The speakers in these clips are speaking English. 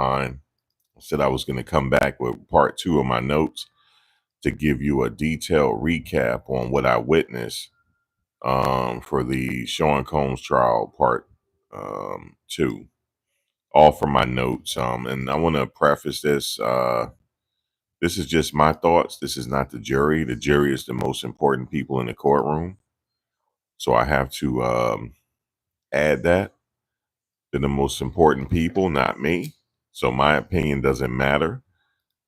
behind. I said I was going to come back with part 2 of my notes to give you a detailed recap on what I witnessed for the Sean Combs trial part 2, all from my notes. And I want to preface this. This is just my thoughts. This is not the jury. The jury is the most important people in the courtroom. So I have to add that. They're the most important people, not me. So my opinion doesn't matter.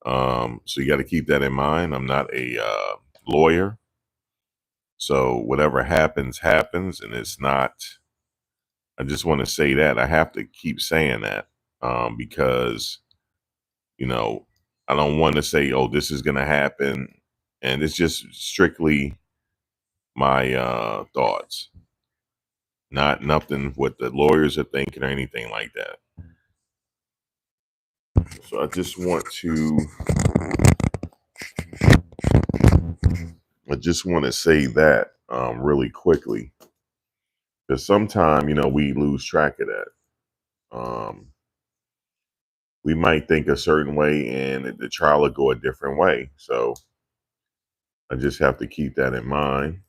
So you got to keep that in mind. I'm not a lawyer. So whatever happens, happens. And it's not, I just want to say that. I have to keep saying that because, you know, I don't want to say, oh, this is going to happen. And it's just strictly my thoughts, not nothing what the lawyers are thinking or anything like that. So I just want to say that really quickly, because sometimes, we lose track of that. We might think a certain way and the trial will go a different way. So I just have to keep that in mind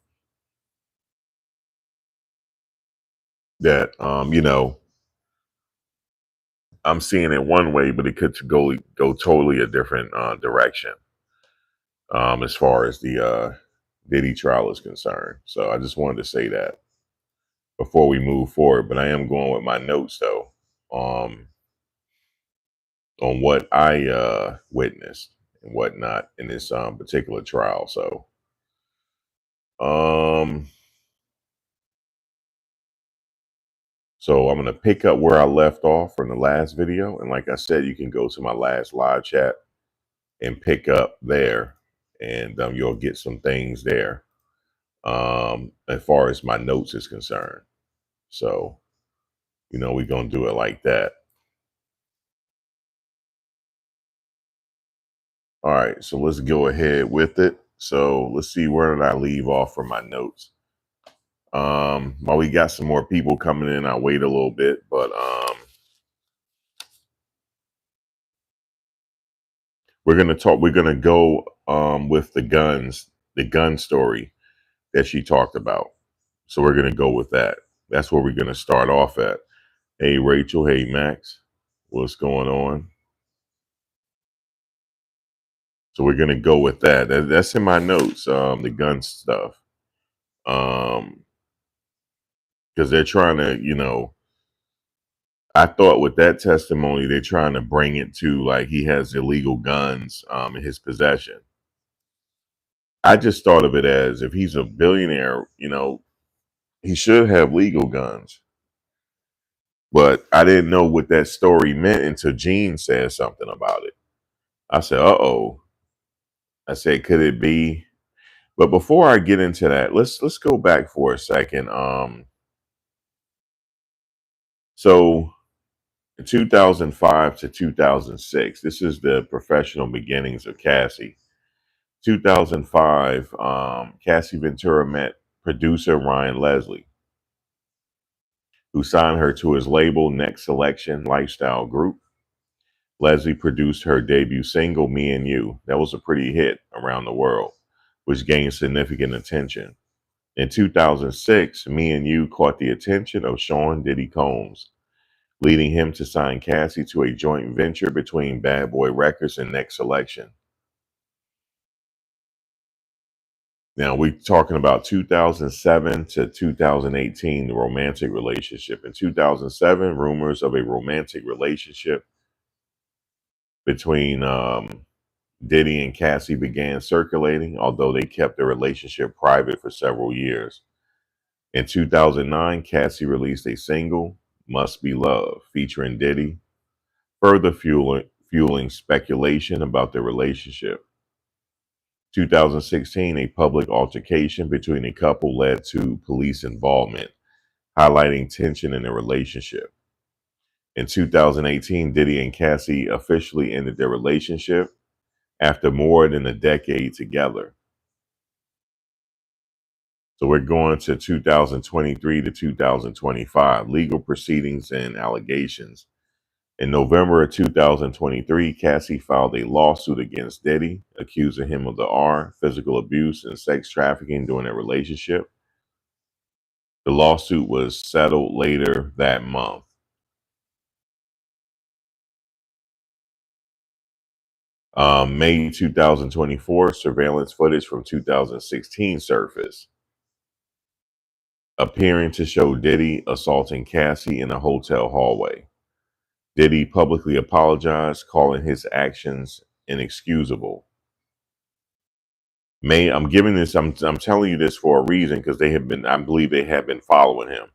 that, I'm seeing it one way, but it could go totally a different direction as far as the Diddy trial is concerned. So I just wanted to say that before we move forward. But I am going with my notes though, on what I witnessed and whatnot in this particular trial. Um, so I'm gonna pick up where I left off from the last video, and like I said, you can go to my last live chat and pick up there, and you'll get some things there as far as my notes is concerned. So we're gonna do it like that. All right, so let's go ahead with it. So let's see, where did I leave off from my notes? While we got some more people coming in, I'll wait a little bit, but we're gonna go with the gun story that she talked about. So we're gonna go with that. That's where we're gonna start off at. Hey Rachel, hey Max, what's going on? So we're gonna go with that. That's in my notes, the gun stuff. Because they're trying to, I thought with that testimony, they're trying to bring it to like he has illegal guns in his possession. I just thought of it as if he's a billionaire, he should have legal guns. But I didn't know what that story meant until Gene said something about it. I said, uh-oh. I said, could it be? But before I get into that, let's go back for a second. So 2005 to 2006, this is the professional beginnings of Cassie. 2005, Cassie Ventura met producer Ryan Leslie, who signed her to his label Next Selection Lifestyle Group. Leslie produced her debut single, Me and You. That was a pretty hit around the world, which gained significant attention. In 2006, Me and You caught the attention of Sean Diddy Combs, leading him to sign Cassie to a joint venture between Bad Boy Records and Next Selection. Now we're talking about 2007 to 2018, the romantic relationship. In 2007, rumors of a romantic relationship between Diddy and Cassie began circulating, although they kept their relationship private for several years. In 2009, Cassie released a single, Must Be Love, featuring Diddy, further fueling speculation about their relationship. 2016, a public altercation between the couple led to police involvement, highlighting tension in their relationship. In 2018, Diddy and Cassie officially ended their relationship after more than a decade together. So we're going to 2023 to 2025, legal proceedings and allegations. In November of 2023, Cassie filed a lawsuit against Diddy, accusing him of the physical abuse, and sex trafficking during their relationship. The lawsuit was settled later that month. May 2024, surveillance footage from 2016 surfaced, appearing to show Diddy assaulting Cassie in a hotel hallway. Diddy publicly apologized, calling his actions inexcusable. I'm giving this, I'm telling you this for a reason, because I believe they have been following him.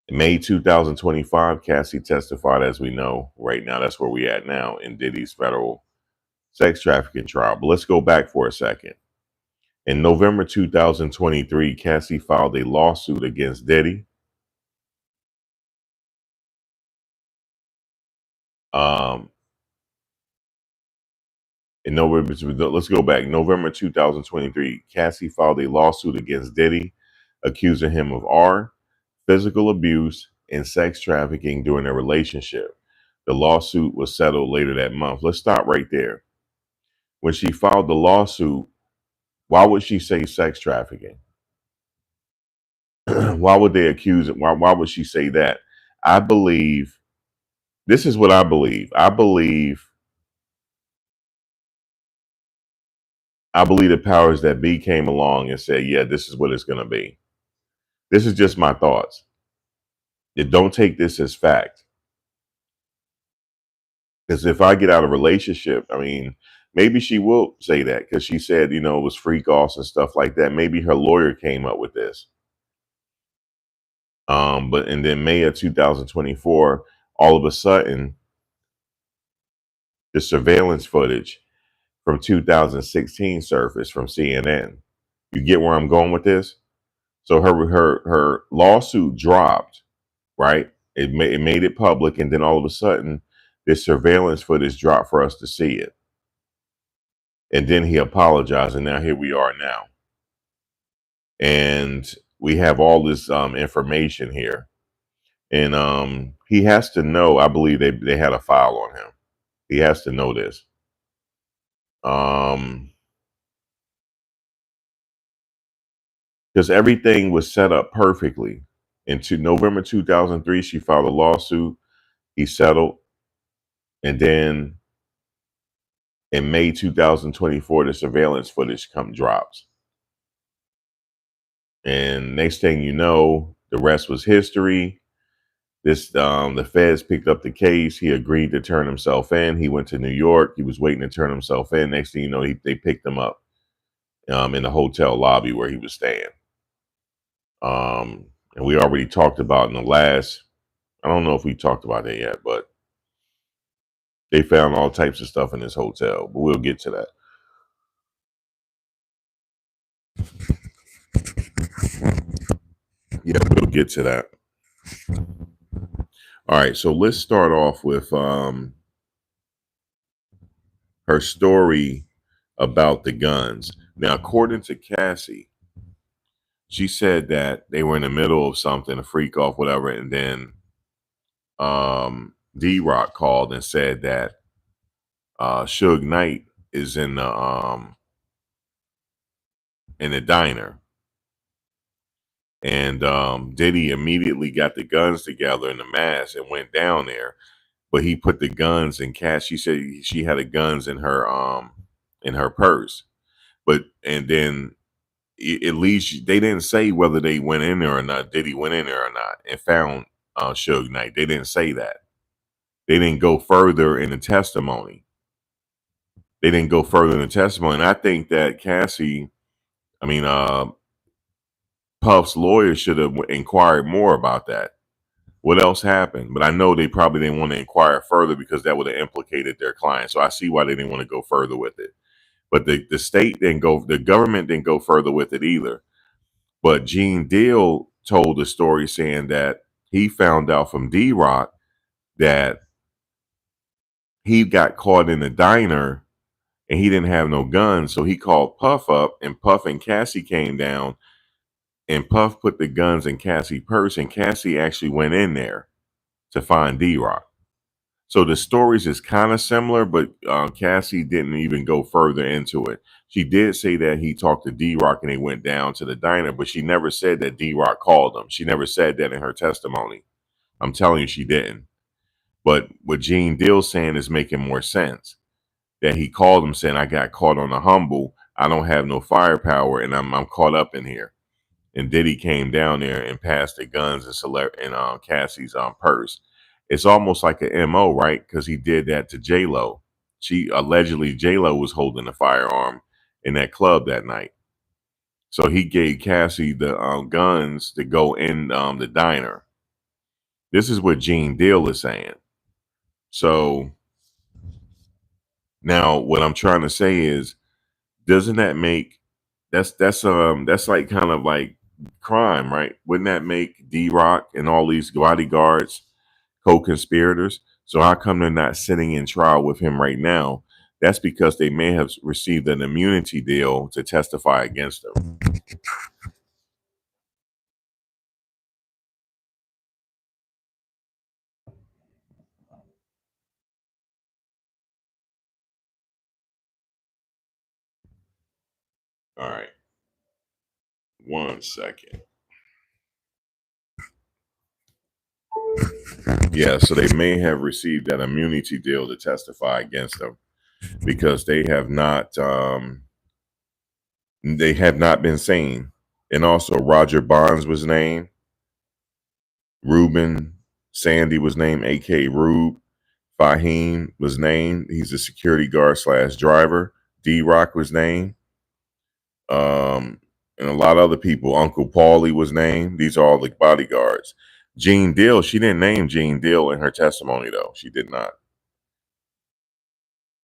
In May 2025, Cassie testified, as we know right now. That's where we at now in Diddy's federal sex trafficking trial. But let's go back for a second. In November 2023, Cassie filed a lawsuit against Diddy. Um, in November, let's go back. November 2023, Cassie filed a lawsuit against Diddy, accusing him of physical abuse, and sex trafficking during their relationship. The lawsuit was settled later that month. Let's stop right there. When she filed the lawsuit, why would she say sex trafficking? Why would they accuse it? Why would she say that? I believe this is what I believe. I believe the powers that be came along and said, yeah, this is what it's going to be. This is just my thoughts. Don't take this as fact. Because if I get out of a relationship, I mean, maybe she will say that, because she said, it was freak offs and stuff like that. Maybe her lawyer came up with this. But and then May of 2024, all of a sudden, the surveillance footage from 2016 surfaced from CNN. You get where I'm going with this? So her lawsuit dropped, right? It made it public, and then all of a sudden, this surveillance footage dropped for us to see it. And then he apologized, and now here we are now. And we have all this information here. And he has to know, I believe they had a file on him. He has to know this. Because everything was set up perfectly. Into November 2003, she filed a lawsuit. He settled. And then in May 2024, the surveillance footage drops. And next thing you know, the rest was history. The feds picked up the case. He agreed to turn himself in. He went to New York. He was waiting to turn himself in. Next thing you know, they picked him up in the hotel lobby where he was staying. And we already talked about in the last, I don't know if we talked about that yet, but they found all types of stuff in this hotel. But we'll get to that. Yeah, we'll get to that. All right, so let's start off with her story about the guns. Now, according to Cassie, she said that they were in the middle of something, a freak off, whatever, and then D-Rock called and said that Suge Knight is in the diner. And Diddy immediately got the guns together in the mask and went down there. But he put the guns in Cass. She said she had the guns in her purse. And then at least they didn't say whether they went in there or not. Diddy went in there or not and found Suge Knight. They didn't say that. They didn't go further in the testimony. And I think that Puff's lawyer should have inquired more about that. What else happened? But I know they probably didn't want to inquire further because that would have implicated their client. So I see why they didn't want to go further with it. But the government didn't go further with it either. But Gene Deal told the story saying that he found out from D-Rock that he got caught in a diner and he didn't have no guns. So he called Puff up, and Puff and Cassie came down, and Puff put the guns in Cassie's purse, and Cassie actually went in there to find D-Rock. So the stories is kind of similar, but Cassie didn't even go further into it. She did say that he talked to D-Rock and they went down to the diner, but she never said that D-Rock called him. She never said that in her testimony. I'm telling you, she didn't. But what Gene Deal's saying is making more sense. That he called him saying, I got caught on the humble. I don't have no firepower and I'm caught up in here. And Diddy came down there and passed the guns and Cassie's purse. It's almost like an MO, right? Because he did that to J Lo. She allegedly J Lo was holding a firearm in that club that night. So he gave Cassie the guns to go in the diner. This is what Gene Deal is saying. So now what I'm trying to say is, doesn't that make that's like kind of like crime, right? Wouldn't that make D-Rock and all these bodyguards co-conspirators? So how come they're not sitting in trial with him right now? That's because they may have received an immunity deal to testify against him. All right, 1 second. Yeah, so they may have received that immunity deal to testify against him because they have not been seen. And also Roger Bonds was named. Ruben Sandy was named, A.K. Rube. Fahim was named. He's a security guard slash driver. D-Rock was named. And a lot of other people. Uncle Paulie was named. These are all the bodyguards. Gene Deal, she didn't name Gene Deal in her testimony, though. She did not.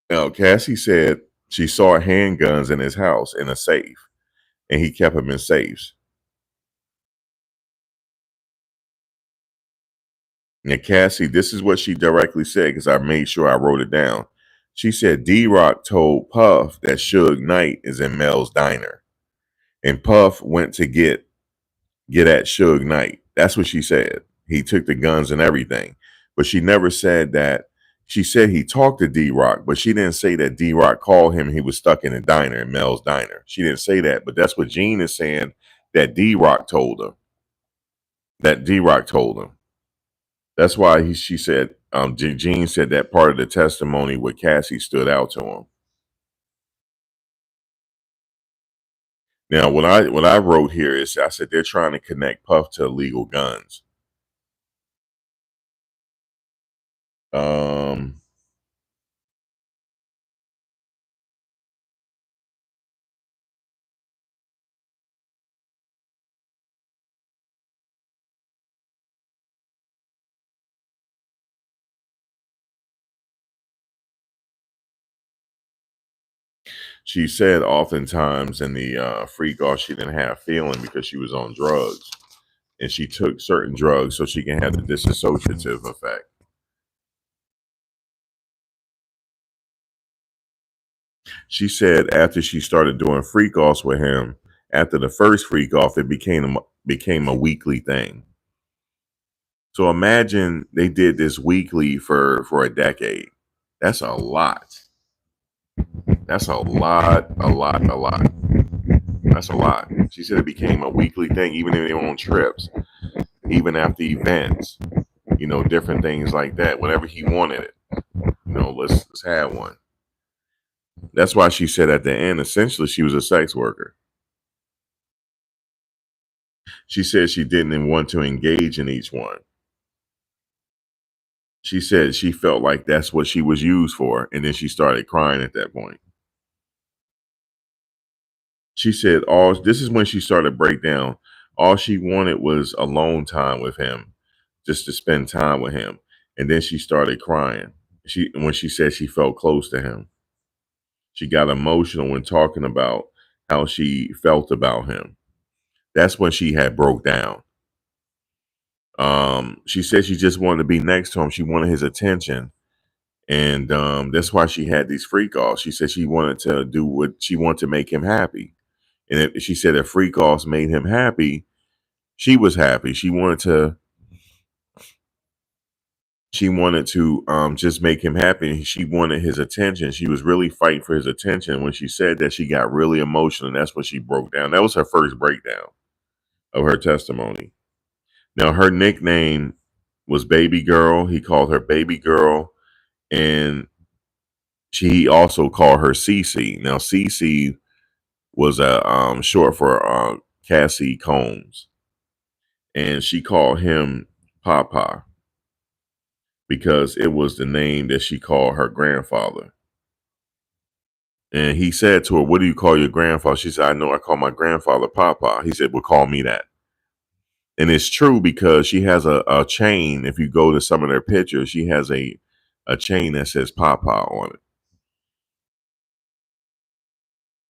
Now, Cassie said she saw handguns in his house in a safe, and he kept them in safes. Now, Cassie, this is what she directly said because I made sure I wrote it down. She said D-Rock told Puff that Suge Knight is in Mel's diner, and Puff went to get at Suge Knight. That's what she said. He took the guns and everything, but she never said that. She said he talked to D-Rock, but she didn't say that D-Rock called him. He was stuck in a diner, in Mel's diner. She didn't say that, but that's what Gene is saying. That D-Rock told her. That D-Rock told him. That's why she said, Gene said that part of the testimony with Cassie stood out to him. Now, what I wrote here is I said they're trying to connect Puff to illegal guns. Um, she said oftentimes in the freak off she didn't have feeling because she was on drugs, and she took certain drugs so she can have the dissociative effect. She said after she started doing freak offs with him, after the first freak off, it became a weekly thing. So imagine they did this weekly for a decade. That's a lot. That's a lot, a lot, a lot. That's a lot. She said it became a weekly thing, even if they were on trips, even after events, different things like that. Whenever he wanted it, let's have one. That's why she said at the end, essentially, she was a sex worker. She said she didn't want to engage in each one. She said she felt like that's what she was used for, and then she started crying at that point. She said all this is when she started to break down. All she wanted was alone time with him, just to spend time with him. And then she started crying. When she said she felt close to him. She got emotional when talking about how she felt about him. That's when she had broke down. She said she just wanted to be next to him. She wanted his attention. And that's why she had these freak offs. She said she wanted to do what she wanted to make him happy. And she said if freak offs made him happy, she was happy. She wanted she wanted to just make him happy. She wanted his attention. She was really fighting for his attention. When she said that, she got really emotional, and that's when she broke down. That was her first breakdown of her testimony. Now, her nickname was Baby Girl. He called her Baby Girl, and she also called her Cece. Now, Cece was a short for Cassie Combs, and she called him Papa because it was the name that she called her grandfather. And he said to her, "What do you call your grandfather?" She said, "I know I call my grandfather Papa." He said, "Well, call me that." And it's true because she has a chain. If you go to some of their pictures, she has a chain that says Papa on it.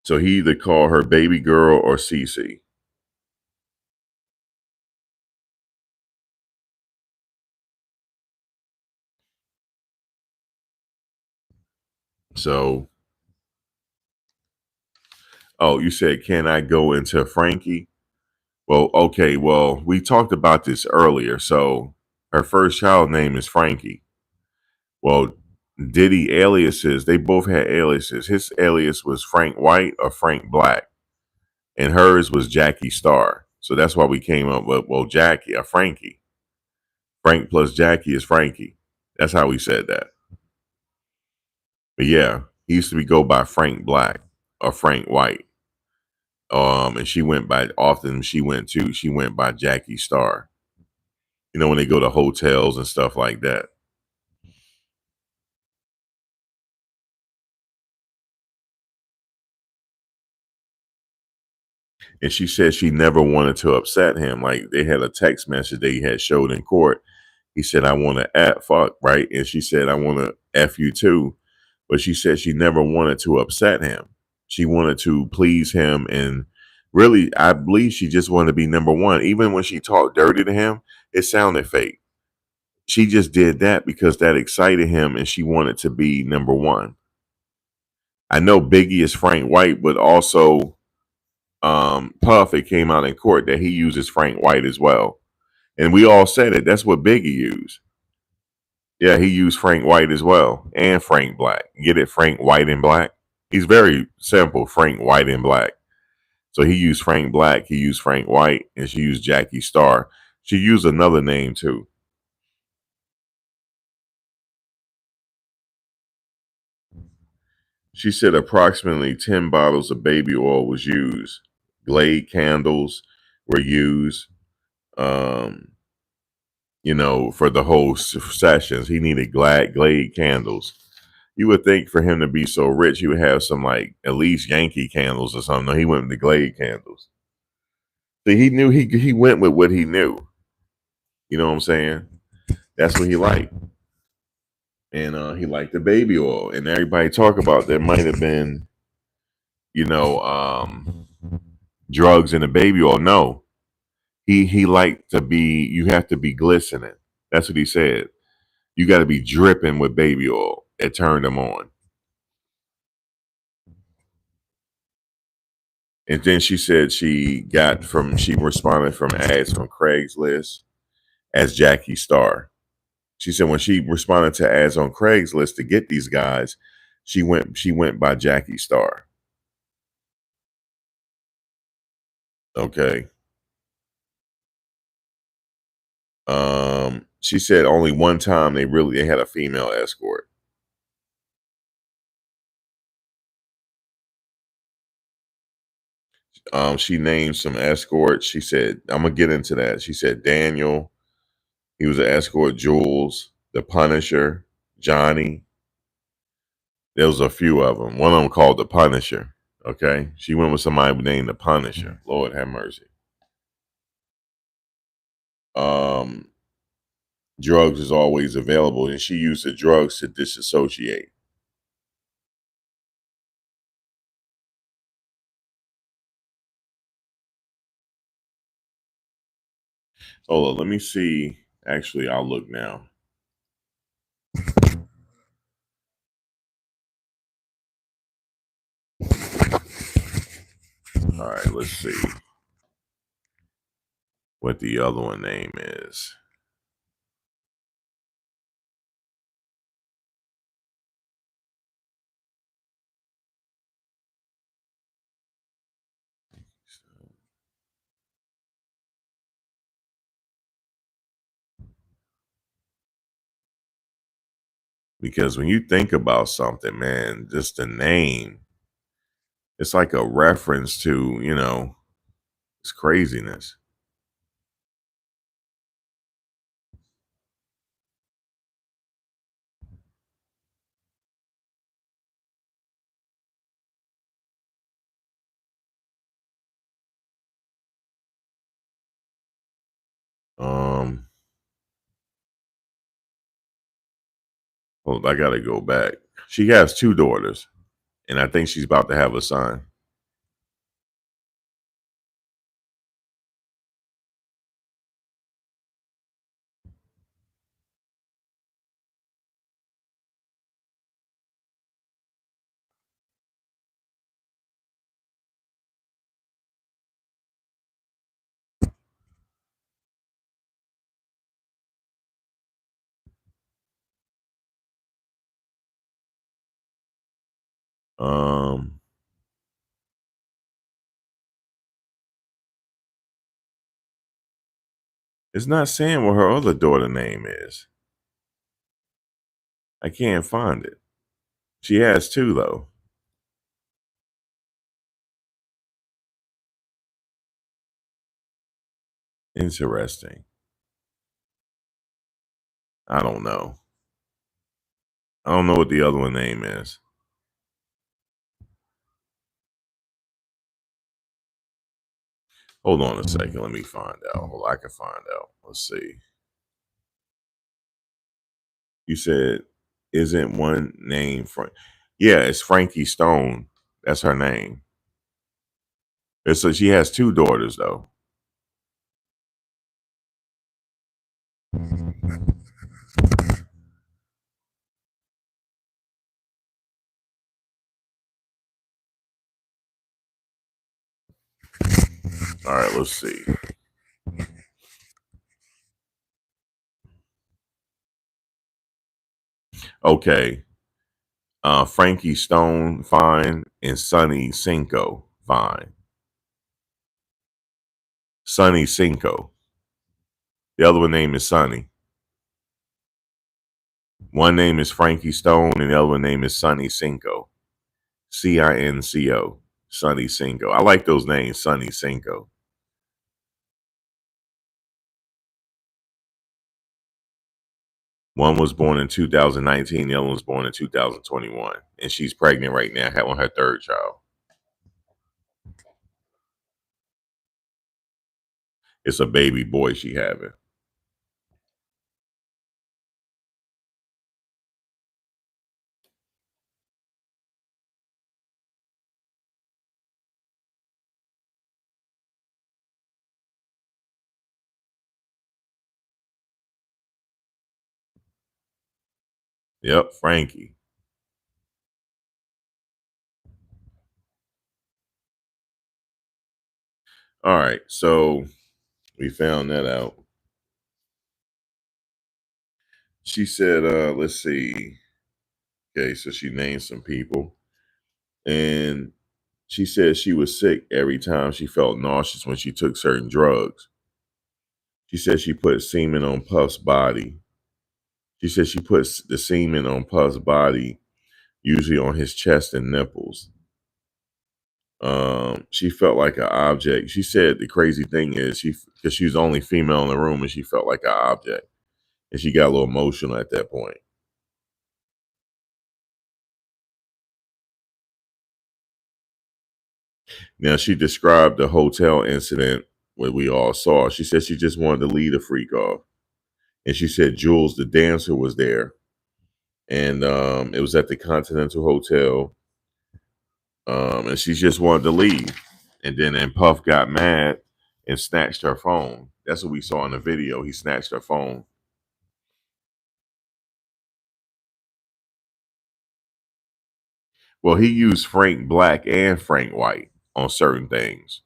So he either called her baby girl or Cece. So, oh, you said, can I go into Frankie? Well, okay. Well, we talked about this earlier. So her first child name is Frankie. Well, Diddy aliases, they both had aliases. His alias was Frank White or Frank Black, and hers was Jackie Star. So that's why we came up with, well, Jackie or Frankie. Frank plus Jackie is Frankie. That's how we said that. But yeah, he used to be go by Frank Black or Frank White. And she went by often. She went by Jackie Star. You know when they go to hotels and stuff like that. And she said she never wanted to upset him. Like they had a text message they had showed in court. He said, "I want to fuck," right? And she said, "I want to f you too." But she said she never wanted to upset him. She wanted to please him, and really, I believe she just wanted to be number one. Even when she talked dirty to him, it sounded fake. She just did that because that excited him, and she wanted to be number one. I know Biggie is Frank White, but also Puff, it came out in court that he uses Frank White as well. And we all said it. That's what Biggie used. Yeah, he used Frank White as well. And Frank Black. Get it? Frank White and Black. He's very simple. Frank White and Black. So he used Frank Black. He used Frank White. And she used Jackie Star. She used another name too. She said approximately 10 bottles of baby oil was used. Glade candles were used. Um, for the whole sessions. He needed Glade candles. You would think for him to be so rich, he would have some like at least Yankee candles or something. No, he went with the Glade candles. So he knew he went with what he knew. You know what I'm saying? That's what he liked, and he liked the baby oil. And everybody talk about there might have been, you know, drugs in the baby oil. No, he liked to be. You have to be glistening. That's what he said. You got to be dripping with baby oil. It turned him on. And then she said she responded from ads from Craigslist as Jackie Star. She said when she responded to ads on Craigslist to get these guys, she went by Jackie Star. Okay. She said only one time they had a female escort. She named some escorts. She said, I'm gonna get into that. She said Daniel, he was an escort, Jules, the Punisher, Johnny. There was a few of them. One of them called the Punisher. Okay, she went with somebody named the Punisher. Lord have mercy. Um, drugs is always available, and she used the drugs to disassociate. Hold on, let me see. Actually, I'll look now. All right, let's see what the other one name is. Because when you think about something, man, just the name, it's like a reference to, it's craziness. Um, Hold, I gotta go back. She has two daughters, and I think she's about to have a son. Um, it's not saying what her other daughter name is. I can't find it. She has two though. Interesting. I don't know. I don't know what the other one name is. Hold on a second. Let me find out. Well, I can find out. Let's see. You said, isn't one name Frank? Yeah, it's Frankie Stone. That's her name. And so she has two daughters though. All right, let's see. Okay. Frankie Stone, fine, and Sonny Cinco, fine. Sonny Cinco. The other one name is Sonny. One name is Frankie Stone, and the other one name is Sonny Cinco. Cinco. Sonny Cinco. I like those names, Sonny Cinco. One was born in 2019, the other one was born in 2021. And she's pregnant right now, having her third child. It's a baby boy she having. Yep, Frankie. All right, so we found that out. She said, let's see. Okay, so she named some people. And she said she was sick every time she felt nauseous when she took certain drugs. She said she put semen on Puff's body. She said she puts the semen on Puff's body, usually on his chest and nipples. She felt like an object. She said the crazy thing is because she was the only female in the room and she felt like an object. And she got a little emotional at that point. Now she described the hotel incident where we all saw. She said she just wanted to lead a freak off. And she said Jules, the dancer, was there. And it was at the Continental Hotel. And she just wanted to leave. And Puff got mad and snatched her phone. That's what we saw in the video. He snatched her phone. Well, he used Frank Black and Frank White on certain things.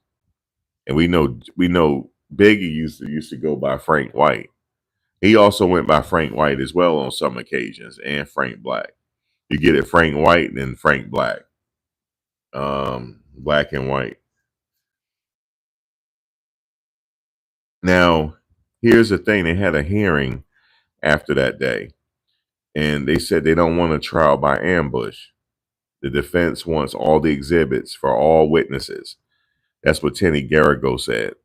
And we know Biggie used to go by Frank White. He also went by Frank White as well on some occasions, and Frank Black. You get it, Frank White and then Frank Black, black and white. Now, here's the thing: they had a hearing after that day, And they said they don't want a trial by ambush. The defense wants all the exhibits for all witnesses. That's what Tenny Garrigo said.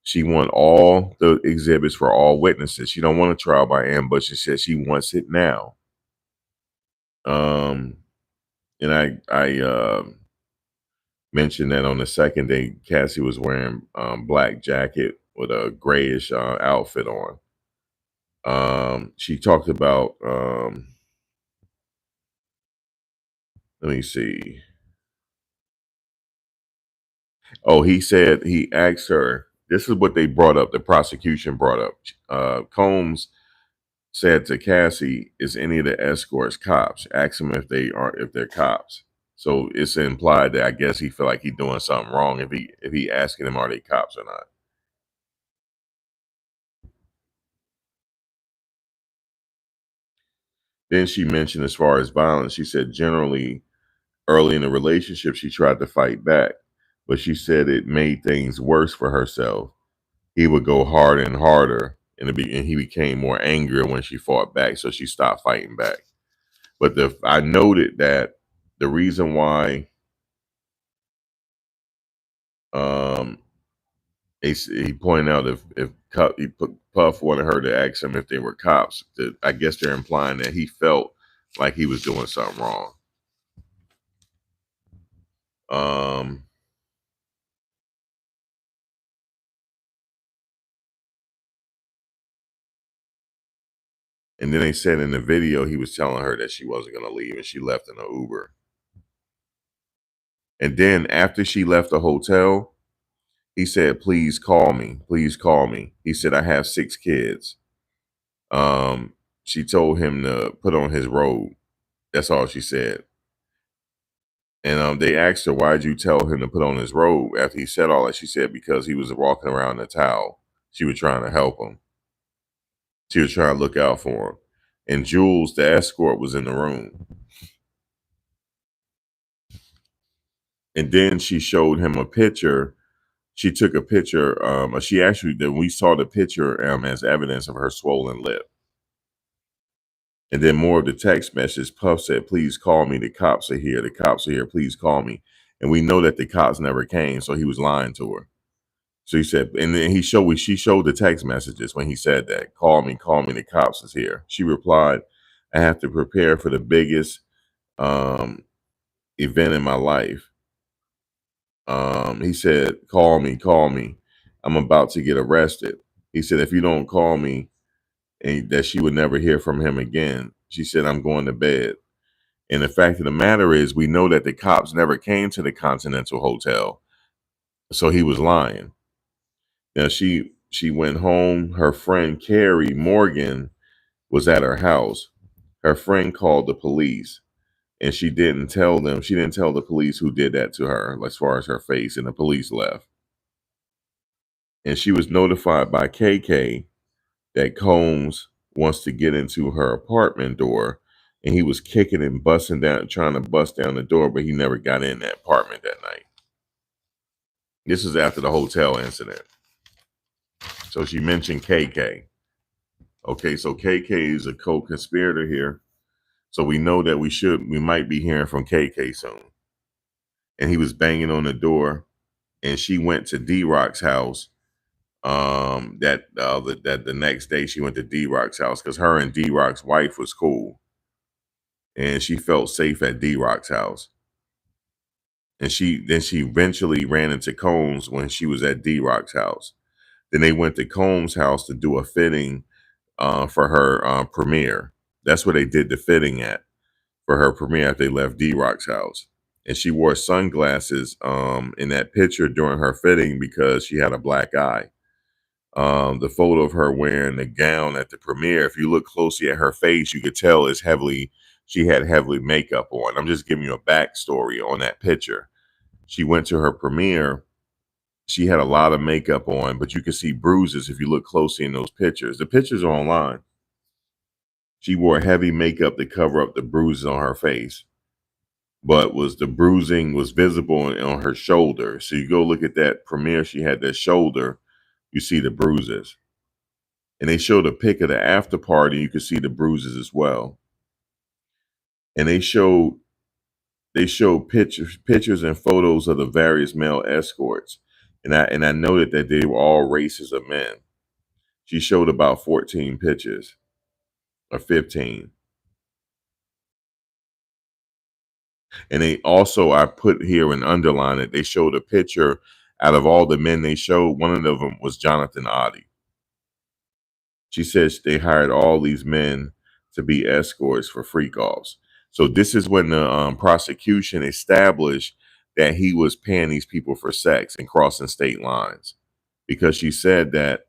She want all the exhibits for all witnesses. She don't want a trial by ambush. She said she wants it now. Um, and I mentioned that on the second day, Cassie was wearing black jacket with a grayish outfit on. She talked about let me see. Oh, he said he asked her. This is what they brought up. The prosecution brought up. Combs said to Cassie, "Is any of the escorts cops?" Ask them if they're cops. So it's implied that I guess he feel like he's doing something wrong if he asking them are they cops or not. Then she mentioned as far as violence, she said generally early in the relationship she tried to fight back, but she said it made things worse for herself. He would go harder and harder, and he became more angry when she fought back, so she stopped fighting back. But I noted that the reason why um, he pointed out if Puff wanted her to ask him if they were cops, that I guess they're implying that he felt like he was doing something wrong. Um, and then they said in the video he was telling her that she wasn't going to leave, and she left in an Uber. And then after she left the hotel, he said, "Please call me. Please call me." He said, "I have 6 kids." Um, she told him to put on his robe. That's all she said. And they asked her, "Why'd you tell him to put on his robe?" After he said all that, she said, "Because he was walking around in a towel. She was trying to help him. She was trying to look out for him." And Jules, the escort, was in the room. And then she showed him a picture. She took a picture. She actually, then we saw the picture as evidence of her swollen lip. And then more of the text message, Puff said, "Please call me. The cops are here. The cops are here. Please call me." And we know that the cops never came, so he was lying to her. So he said, and then she showed the text messages when he said that, call me, the cops is here." She replied, "I have to prepare for the biggest um, event in my life." He said, call me. I'm about to get arrested." He said, "If you don't call me," and that she would never hear from him again. She said, "I'm going to bed." And the fact of the matter is, we know that the cops never came to the Continental Hotel. So he was lying. Now she went home. Her friend Carrie Morgan was at her house. Her friend called the police, and she didn't tell them. She didn't tell the police who did that to her, as far as her face, and the police left. And she was notified by KK that Combs wants to get into her apartment door, and he was kicking and busting down, trying to bust down the door, but he never got in that apartment that night. This is after the hotel incident. So she mentioned KK. Okay, so KK is a co-conspirator here. So we know that we might be hearing from KK soon. And he was banging on the door, and she went to D-Rock's house. That the next day she went to D-Rock's house because her and D-Rock's wife was cool, and she felt safe at D-Rock's house. And she eventually ran into Combs when she was at D-Rock's house. Then they went to Combs' house to do a fitting for her premiere. That's where they did the fitting at for her premiere after they left D-Rock's house. And she wore sunglasses in that picture during her fitting because she had a black eye. The photo of her wearing the gown at the premiere, if you look closely at her face, you could tell she had heavily makeup on. I'm just giving you a backstory on that picture. She went to her premiere. She had a lot of makeup on, but you can see bruises if you look closely in those pictures. The pictures are online. She wore heavy makeup to cover up the bruises on her face, but the bruising was visible on her shoulder. So you go look at that premiere, she had that shoulder, you see the bruises. And they showed a pic of the after party, you could see the bruises as well. and they showed pictures and photos of the various male escorts, and I noted that they were all races of men. She showed about 14 pictures or 15. And they also, I put here and underline it, they showed a picture out of all the men they showed. One of them was Jonathan Oddie. She says they hired all these men to be escorts for freak offs. So this is when the prosecution established that he was paying these people for sex and crossing state lines, because she said that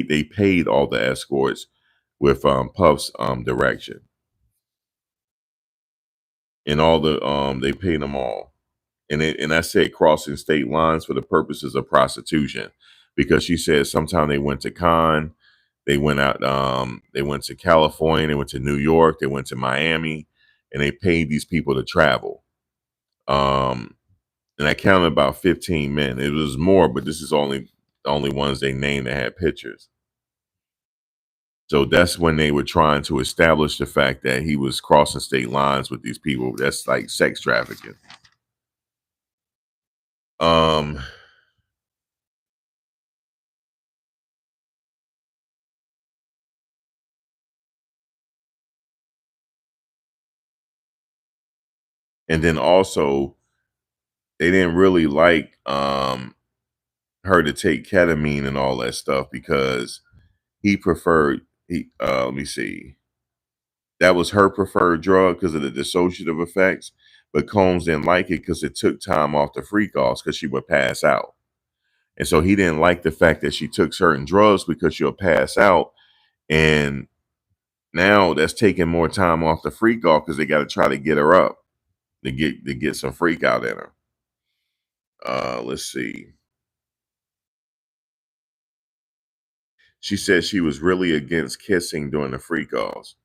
they paid all the escorts with Puff's direction, and all the they paid them all. And I said crossing state lines for the purposes of prostitution, because she said sometime they went to Cannes, they went out, they went to California, they went to New York, they went to Miami, and they paid these people to travel. Um, and I counted about 15 men. It was more, but this is only the only ones they named that had pictures. So that's when they were trying to establish the fact that he was crossing state lines with these people. That's like sex trafficking. Um, and then also they didn't really like her to take ketamine and all that stuff, because he preferred let me see, that was her preferred drug because of the dissociative effects, but Combs didn't like it because it took time off the freak offs because she would pass out. And so he didn't like the fact that she took certain drugs because she'll pass out, and now that's taking more time off the freak off because they got to try to get her up to get some freak out in her. Let's see. She said she was really against kissing during the freak offs,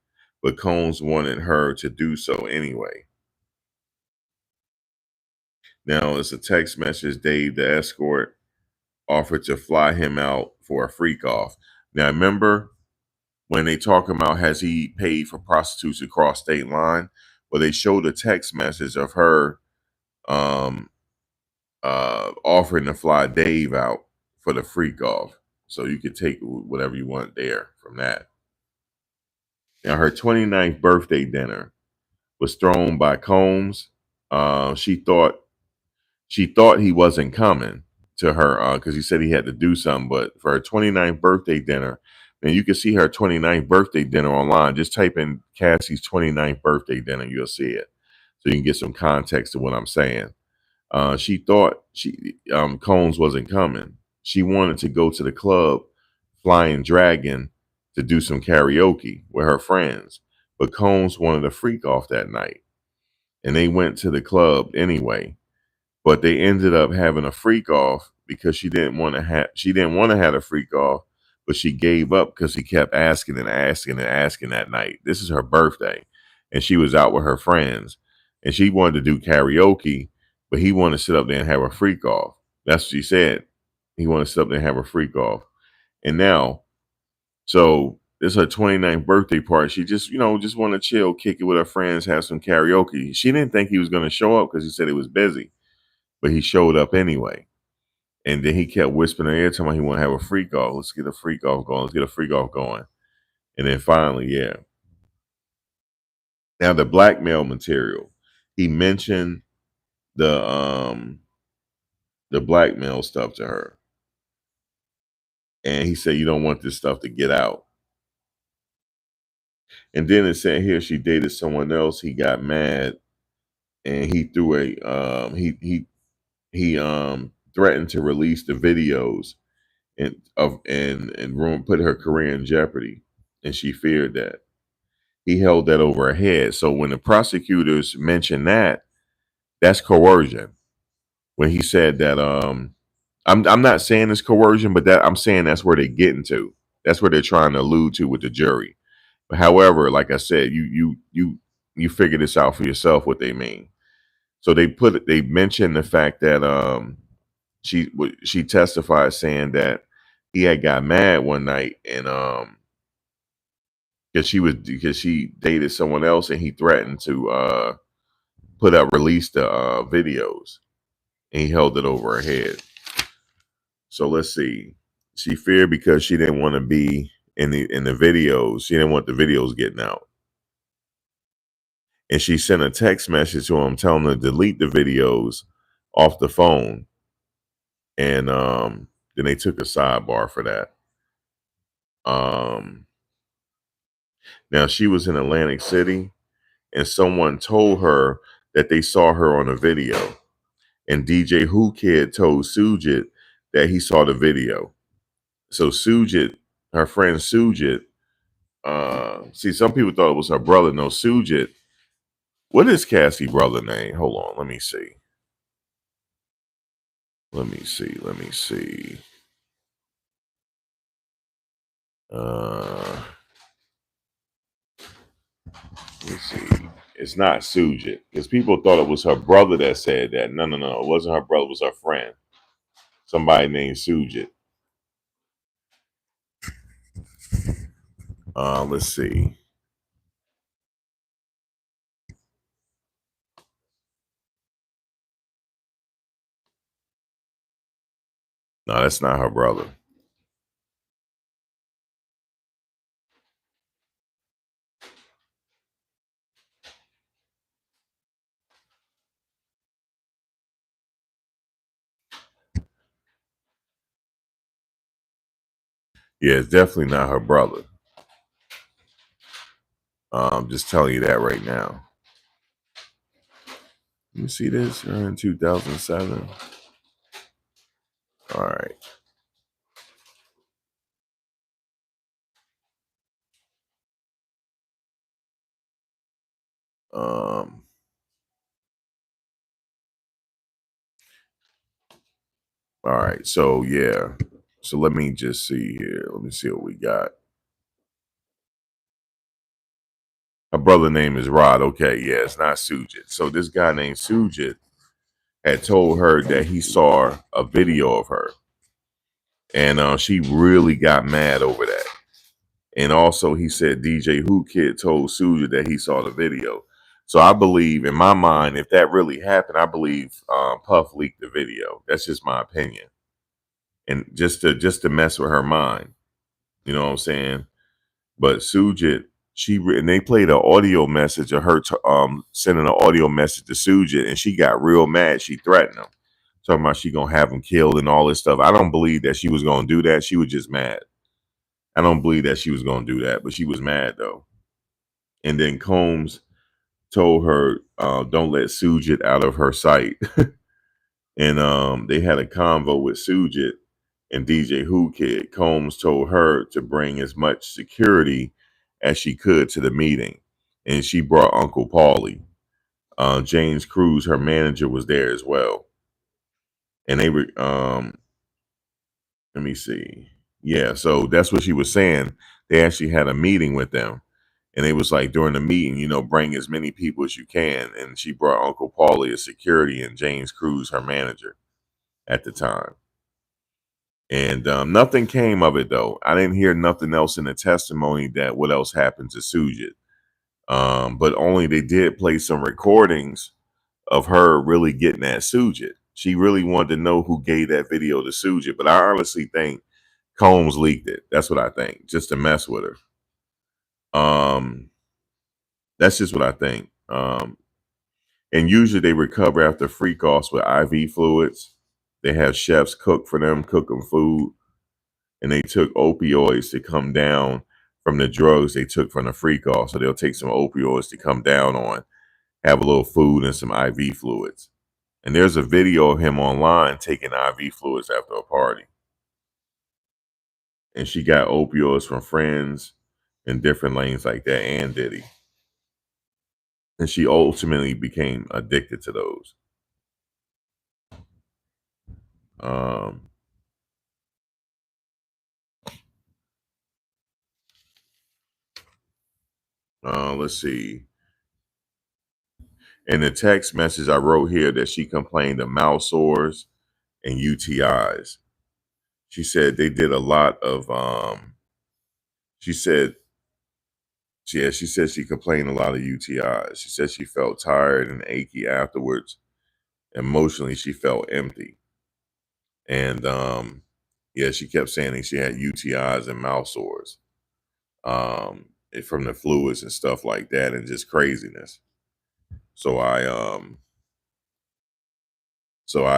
but Combs wanted her to do so anyway. Now, it's a text message. Dave, the escort, offered to fly him out for a freak off. Now, remember when they talk about has he paid for prostitutes across state line? Well, they showed a text message of her um, offering to fly Dave out for the freak off. So you could take whatever you want there from that. Now, her 29th birthday dinner was thrown by Combs. She thought he wasn't coming to her because he said he had to do something. But for her 29th birthday dinner, and you can see her 29th birthday dinner online. Just type in Cassie's 29th birthday dinner, you'll see it, so you can get some context to what I'm saying. She thought Combs wasn't coming. She wanted to go to the club, Flying Dragon, to do some karaoke with her friends, but Combs wanted a freak off that night, and they went to the club anyway. But they ended up having a freak off because she didn't want to have a freak off, but she gave up because he kept asking and asking and asking that night. This is her birthday, and she was out with her friends, and she wanted to do karaoke, but he wanted to sit up there and have a freak off. That's what she said. He wanted to sit up there and have a freak off. And now, so this is her 29th birthday party. She just want to chill, kick it with her friends, have some karaoke. She didn't think he was going to show up because he said he was busy, but he showed up anyway. And then he kept whispering in her ear, telling her he want to have a freak off. Let's get a freak off going. Let's get a freak off going. And then finally, yeah. Now the blackmail material. He mentioned the um the blackmail stuff to her. And he said you don't want this stuff to get out. And then it said here she dated someone else. He got mad and he threw a he threatened to release the videos and ruin put her career in jeopardy. And she feared that. He held that over her head. So when the prosecutors mentioned that, that's coercion. When he said that, I'm not saying it's coercion, but that I'm saying that's where they're getting to. That's where they're trying to allude to with the jury. But however, like I said, you figure this out for yourself what they mean. So they mentioned the fact that she testified saying that he had got mad one night, because she dated someone else and he threatened to release the videos, and he held it over her head. So let's see. She feared because she didn't want to be in the videos. She didn't want the videos getting out. And she sent a text message to him telling him to delete the videos off the phone. And then they took a sidebar for that. Now she was in Atlantic City, and someone told her that they saw her on a video. And DJ Who Kid told Sujit that he saw the video. So Sujit, her friend Sujit, see, some people thought it was her brother. No, Sujit. What is Cassie's brother name? Hold on, let me see. Let me see. Let's see. It's not Sujit because people thought it was her brother that said that. No. It wasn't her brother. It was her friend. Somebody named Sujit. Let's see. No, that's not her brother. Yeah, it's definitely not her brother. I'm just telling you that right now. Let me see this. In 2007. All right. Um, all right. So yeah. So let me just see here. Let me see what we got. Her brother name is Rod. Okay, yeah, it's not Sujit. So this guy named Sujit had told her that he saw a video of her, and she really got mad over that. And also, he said DJ Who Kid told Sujit that he saw the video. So I believe, in my mind, if that really happened, I believe Puff leaked the video. That's just my opinion, and just to mess with her mind. You know what I'm saying? But Sujit, and they played an audio message of her sending an audio message to Sujit, and she got real mad. She threatened him, talking about she gonna have him killed and all this stuff. I don't believe that she was gonna do that. She was just mad. I don't believe that she was gonna do that, but she was mad though. And then Combs told her, "Don't let Sujit out of her sight." And they had a convo with Sujit and DJ Who Kid. Combs told her to bring as much security as she could to the meeting, and she brought Uncle Paulie. James Cruz, her manager, was there as well, and they were. Let me see. Yeah, so that's what she was saying. They actually had a meeting with them, and it was like during the meeting, bring as many people as you can. And she brought Uncle Paulie as security and James Cruz, her manager, at the time. And nothing came of it, though. I didn't hear nothing else in the testimony that what else happened to Sujit. But only they did play some recordings of her really getting at Sujit. She really wanted to know who gave that video to Sujit. But I honestly think Combs leaked it. That's what I think, just to mess with her. That's just what I think. And usually they recover after freak offs with IV fluids. They have chefs cook for them, cook them food. And they took opioids to come down from the drugs they took from the freak off. So they'll take some opioids to come down on, have a little food and some IV fluids. And there's a video of him online taking IV fluids after a party. And she got opioids from friends in different lanes like that and Diddy. And she ultimately became addicted to those. Um, let's see. In the text message I wrote here that she complained of mouth sores and UTIs. She said they did a lot of she said Yeah, she said she complained a lot of UTIs. She said she felt tired and achy afterwards. Emotionally, she felt empty. And yeah, she kept saying that she had UTIs and mouth sores from the fluids and stuff like that, and just craziness. So I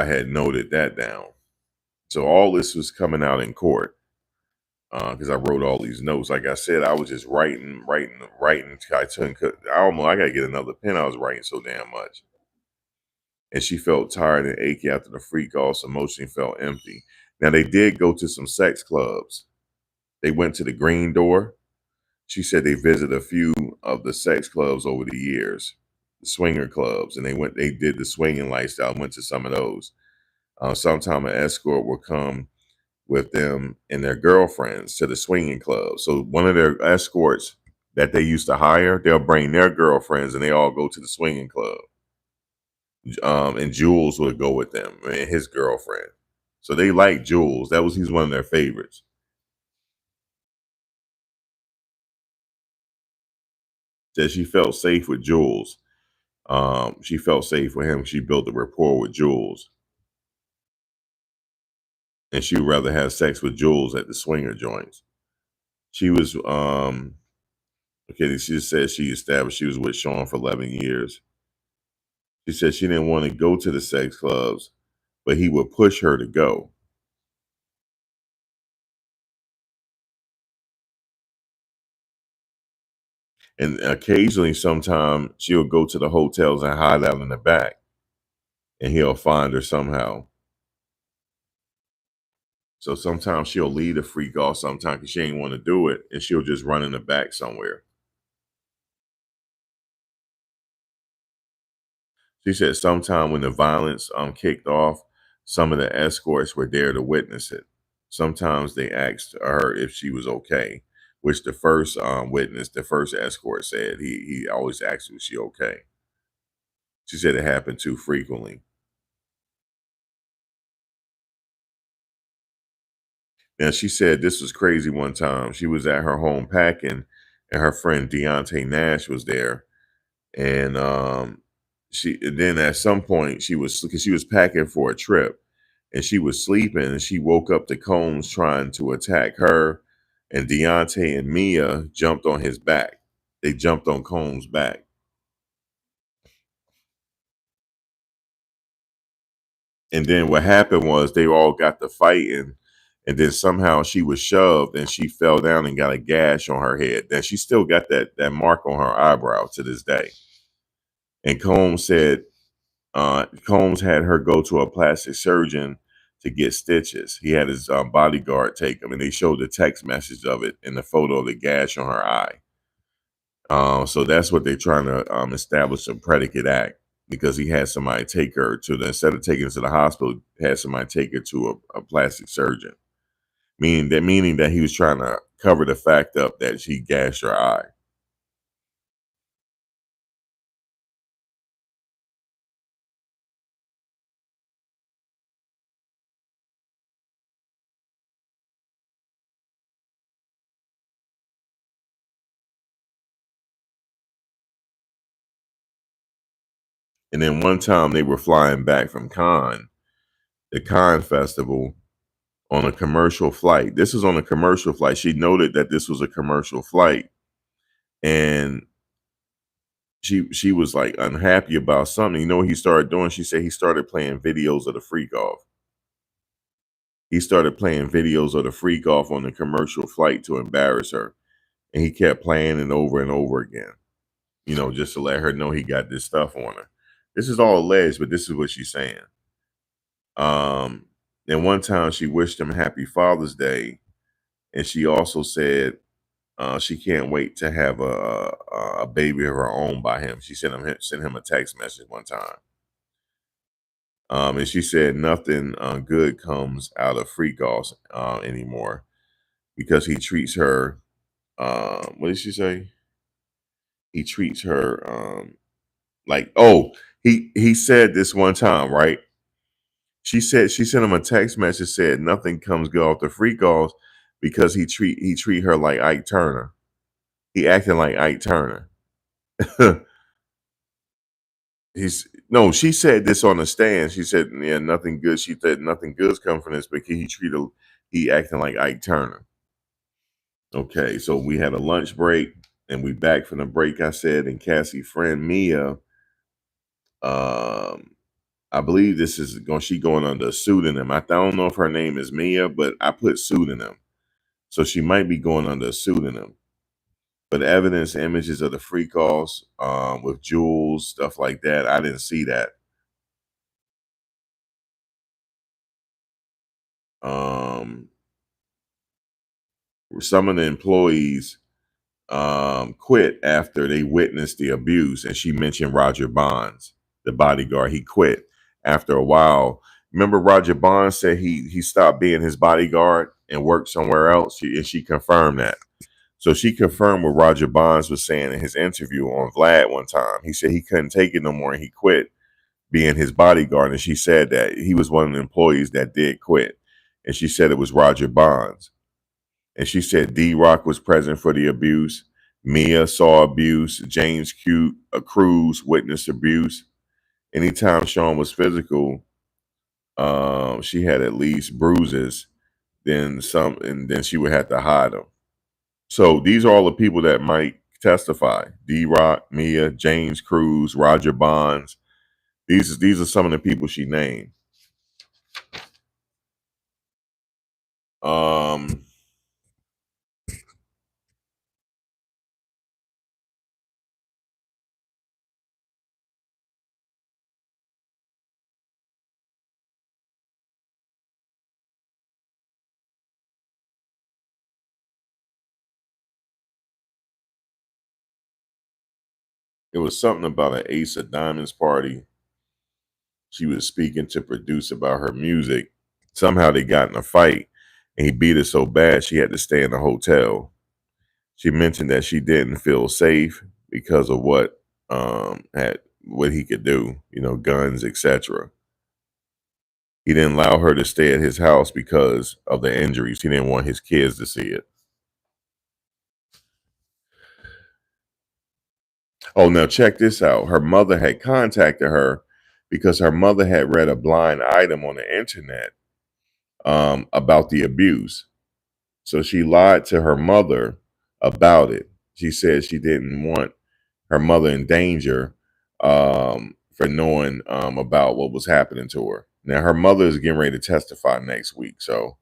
had noted that down. So all this was coming out in court because I wrote all these notes. Like I said, I was just writing. I gotta get another pen. I was writing so damn much. And she felt tired and achy after the freak off. Emotionally felt empty. Now they did go to some sex clubs. They went to the Green Door. She said they visited a few of the sex clubs over the years, the swinger clubs, and they did the swinging lifestyle, went to some of those. Sometime an escort will come with them and their girlfriends to the swinging club. So one of their escorts that they used to hire, they'll bring their girlfriends and they all go to the swinging club. And Jules would go with them and his girlfriend. So they like Jules. He's one of their favorites. Said she felt safe with Jules. She felt safe with him. She built a rapport with Jules, and she would rather have sex with Jules at the swinger joints. She was okay. She just said she established she was with Sean for 11 years. She said she didn't want to go to the sex clubs, but he would push her to go. And occasionally, sometime she'll go to the hotels and hide out in the back, and he'll find her somehow. So sometimes she'll lead a freak off sometimes because she ain't want to do it, and she'll just run in the back somewhere. She said sometime when the violence kicked off, some of the escorts were there to witness it. Sometimes they asked her if she was okay, which the first witness, the first escort said he always asked was she okay. She said it happened too frequently. Now she said this was crazy one time. She was at her home packing and her friend Deontay Nash was there. And and then at some point because she was packing for a trip and she was sleeping and she woke up to Combs trying to attack her and Deontay and Mia jumped on his back. They jumped on Combs' back. And then what happened was they all got to fighting and then somehow she was shoved and she fell down and got a gash on her head. Then she still got that mark on her eyebrow to this day. And Combs said Combs had her go to a plastic surgeon to get stitches. He had his bodyguard take them, and they showed the text message of it and the photo of the gash on her eye. So that's what they're trying to establish a predicate act because he had somebody take her instead of taking her to the hospital, had somebody take her to a plastic surgeon, meaning that he was trying to cover the fact up that she gashed her eye. And then one time they were flying back from the Cannes festival, on a commercial flight. This was on a commercial flight. She noted that this was a commercial flight, and she was like unhappy about something. You know what he started doing? She said he started playing videos of the freak off. He started playing videos of the freak off on the commercial flight to embarrass her, and he kept playing it over and over again. You know, just to let her know he got this stuff on her. This is all alleged, but this is what she's saying. Um, and one time she wished him happy Father's Day, and she also said she can't wait to have a baby of her own by him. She sent him a text message one time, and she said nothing good comes out of freak offs anymore because he treats her. What did she say? He treats her like he said this one time, right? She said she sent him a text message said nothing comes good off the freak offs because he treat her like Ike Turner. He acting like Ike Turner. He's no, she said this on the stand. She said, yeah, nothing good. She said nothing good's come from this because he acting like Ike Turner. Okay, so we had a lunch break and we back from the break, I said, and Cassie friend Mia, um, I believe this is going she going under a pseudonym. I don't know if her name is Mia, but I put pseudonym. So she might be going under a pseudonym. But evidence images of the free calls with jewels, stuff like that, I didn't see that. Um, some of the employees quit after they witnessed the abuse, and she mentioned Roger Bonds, the bodyguard. He quit after a while. Remember, Roger Bonds said he stopped being his bodyguard and worked somewhere else, and she confirmed that. So she confirmed what Roger Bonds was saying in his interview on Vlad one time. He said he couldn't take it no more, and he quit being his bodyguard. And she said that he was one of the employees that did quit, and she said it was Roger Bonds. And she said D-Rock was present for the abuse. Mia saw abuse. James Cruz witnessed abuse. Anytime Sean was physical, she had at least bruises. Then some, and then she would have to hide them. So these are all the people that might testify: D-Rock, Mia, James Cruz, Roger Bonds. These are some of the people she named. Um, it was something about an Ace of Diamonds party. She was speaking to produce about her music. Somehow they got in a fight, and he beat her so bad she had to stay in a hotel. She mentioned that she didn't feel safe because of what he could do, guns, etc. He didn't allow her to stay at his house because of the injuries. He didn't want his kids to see it. Oh, now check this out. Her mother had contacted her because her mother had read a blind item on the internet about the abuse. So she lied to her mother about it. She said she didn't want her mother in danger for knowing about what was happening to her. Now her mother is getting ready to testify next week. So,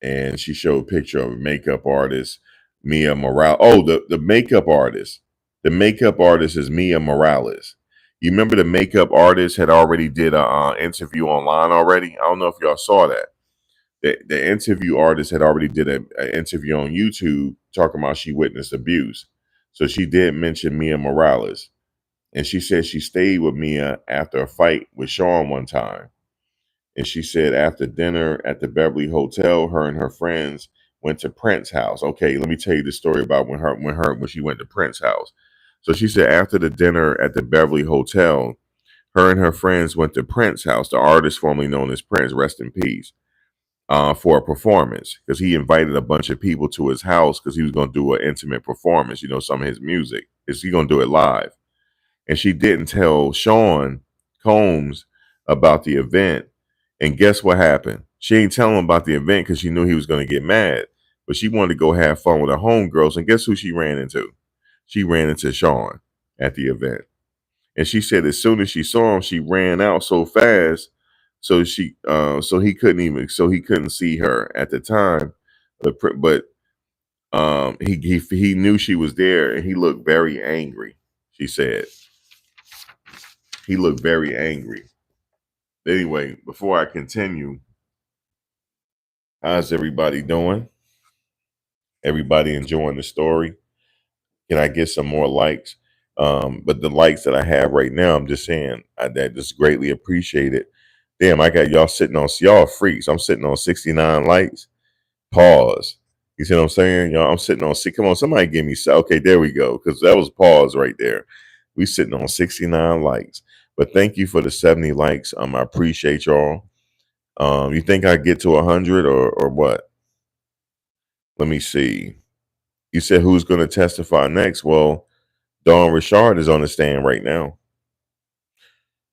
and she showed a picture of a makeup artist, Mia Morales. Oh, the makeup artist. The makeup artist is Mia Morales. You remember the makeup artist had already did a interview online already. I don't know if y'all saw that. The interview artist had already did an interview on YouTube talking about she witnessed abuse. So she did mention Mia Morales. And she said she stayed with Mia after a fight with Sean one time. And she said after dinner at the Beverly Hotel, her and her friends went to Prince's house. Okay, let me tell you the story about when she went to Prince's house. So she said after the dinner at the Beverly Hotel, her and her friends went to Prince's house, the artist formerly known as Prince, rest in peace, for a performance because he invited a bunch of people to his house because he was going to do an intimate performance, some of his music. Is he going to do it live? And she didn't tell Sean Combs about the event. And guess what happened? She ain't tell him about the event because she knew he was going to get mad. But she wanted to go have fun with her homegirls. And guess who she ran into? She ran into Sean at the event. And she said as soon as she saw him, she ran out so fast, so he couldn't see her at the time. But he knew she was there, and he looked very angry. She said he looked very angry. Anyway, before I continue, how's everybody doing? Everybody enjoying the story? Can I get some more likes? But the likes that I have right now, I'm just saying that just greatly appreciated. Damn, I got y'all freaks. I'm sitting on 69 likes. Pause. You see what I'm saying? Y'all, I'm sitting on six. Come on, somebody give me okay, there we go. Because that was pause right there. We sitting on 69 likes. But thank you for the 70 likes. I appreciate y'all. You think I get to 100 or what? Let me see. You said who's going to testify next? Well, Dawn Richard is on the stand right now.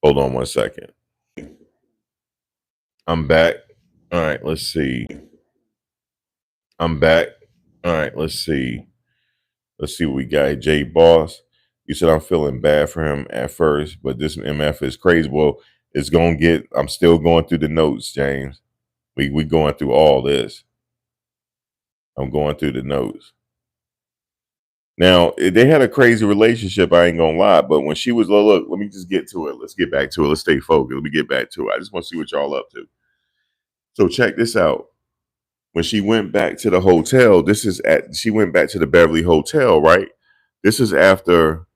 Hold on one second. I'm back. All right, let's see. I'm back. All right, let's see. Let's see what we got. Jay Boss. You said I'm feeling bad for him at first, but this MF is crazy. Well, it's gonna get. I'm still going through the notes, James. We going through all this. I'm going through the notes. Now they had a crazy relationship. I ain't gonna lie, but when she was look, let me just get to it. Let's get back to it. Let's stay focused. Let me get back to it. I just want to see what y'all up to. So check this out. When she went back to the hotel, she went back to the Beverly Hotel, right? This is after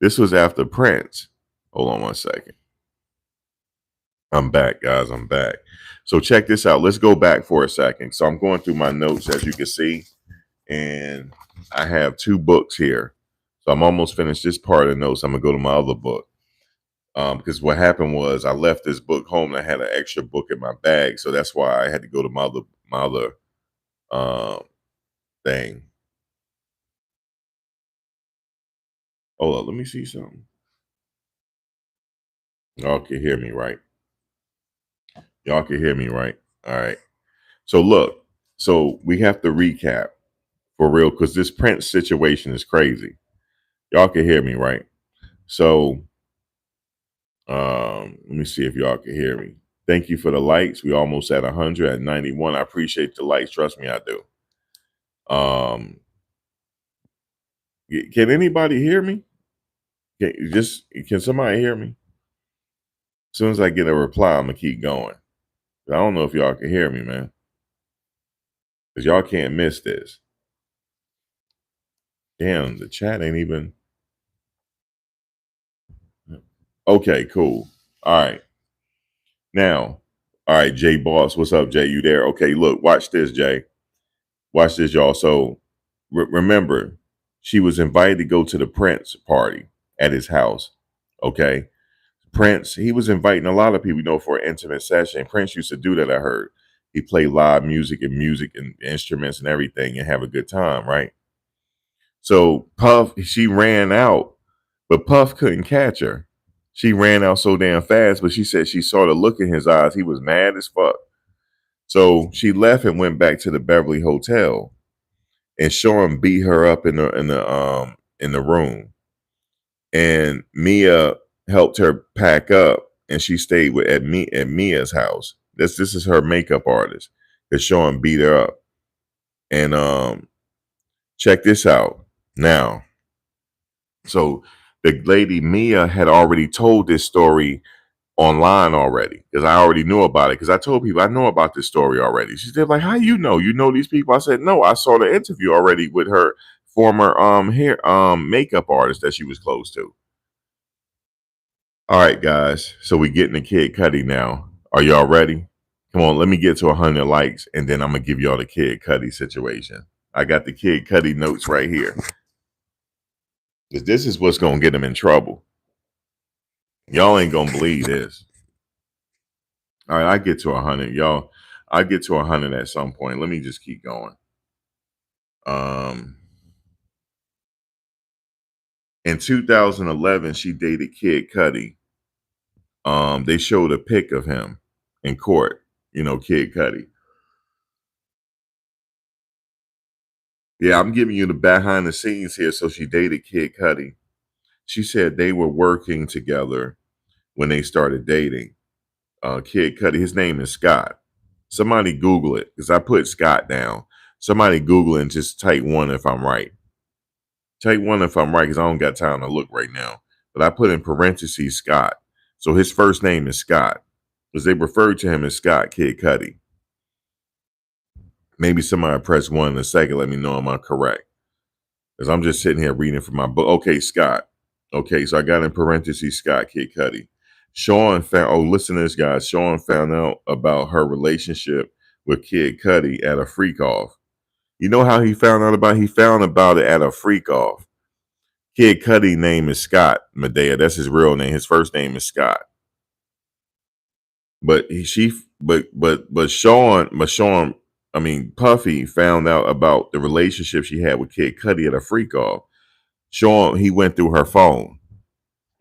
this was after Prince. Hold on one second. I'm back, guys. I'm back. So check this out. Let's go back for a second. So I'm going through my notes, as you can see, and I have two books here. So I'm almost finished this part of the notes. I'm gonna go to my other book. Because what happened was I left this book home and I had an extra book in my bag. So that's why I had to go to my other thing. Hold on, let me see something. Y'all can hear me, right? Y'all can hear me, right? All right. So look, so we have to recap for real because this Prince situation is crazy. Y'all can hear me, right? So let me see if y'all can hear me. Thank you for the likes. We almost at 100 at 91. I appreciate the likes. Trust me, I do. Can anybody hear me? Can somebody hear me? As soon as I get a reply, I'm gonna keep going. I don't know if y'all can hear me, man, because y'all can't miss this. Damn, the chat ain't even. Okay, cool. All right. Now, all right, Jay Boss, what's up, Jay? You there? Okay, look, watch this, Jay. Watch this, y'all. So remember, she was invited to go to the Prince party at his house. Okay. Prince, he was inviting a lot of people, for an intimate session. Prince used to do that, I heard. He played live music and instruments and everything and have a good time, right? So Puff, she ran out, but Puff couldn't catch her. She ran out so damn fast, but she said she saw the look in his eyes. He was mad as fuck. So she left and went back to the Beverly Hotel, and Sean beat her up in the room. And Mia helped her pack up, and she stayed at Mia's house. This is her makeup artist. That Sean beat her up. And check this out. Now, so the lady Mia had already told this story online already because I already knew about it because I told people I know about this story already. She said, like, how you know? You know these people? I said, no, I saw the interview already with her former hair makeup artist that she was close to. All right, guys. So we getting the Kid Cudi now. Are y'all ready? Come on, let me get to 100 likes and then I'm gonna give y'all the Kid Cudi situation. I got the Kid Cudi notes right here. This is what's gonna get him in trouble. Y'all ain't gonna believe this. All right, I get to 100, y'all. I get to 100 at some point. Let me just keep going. In 2011, she dated Kid Cudi. They showed a pic of him in court. Kid Cudi. Yeah, I'm giving you the behind the scenes here. So she dated Kid Cudi. She said they were working together when they started dating. Kid Cudi, his name is Scott. Somebody Google it because I put Scott down. Somebody Google it and just type one if I'm right. Type one if I'm right because I don't got time to look right now. But I put in parentheses Scott. So his first name is Scott because they referred to him as Scott Kid Cudi. Maybe somebody press one in a second. Let me know am I correct. Because I'm just sitting here reading from my book. Okay, Scott. Okay, so I got in parentheses Scott Kid Cudi. Listen to this, guys. Sean found out about her relationship with Kid Cudi at a freak off. You know how he found out about it? He found about it at a freak off. Kid Cudi name is Scott Medea. That's his real name. His first name is Scott. But Sean Puffy found out about the relationship she had with Kid Cudi at a freak off. Sean, he went through her phone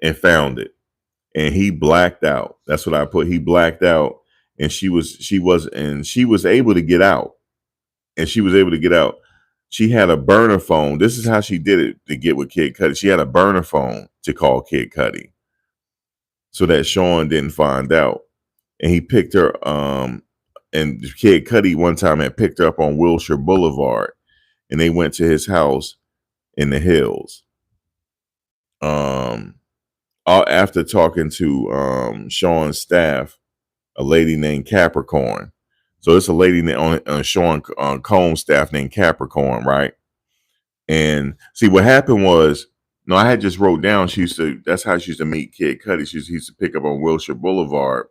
and found it, and he blacked out. That's what I put. He blacked out, and she was able to get out, and she was able to get out. She had a burner phone. This is how she did it to get with Kid Cudi. She had a burner phone to call Kid Cudi so that Sean didn't find out. And he picked her. And Kid Cudi one time had picked her up on Wilshire Boulevard, and they went to his house in the hills. After talking to Sean's staff, a lady named Capricorn. So it's a lady on Sean Combs' staff named Capricorn, right? And see what happened was, no, I had just wrote down. That's how she used to meet Kid Cudi. She used to pick up on Wilshire Boulevard,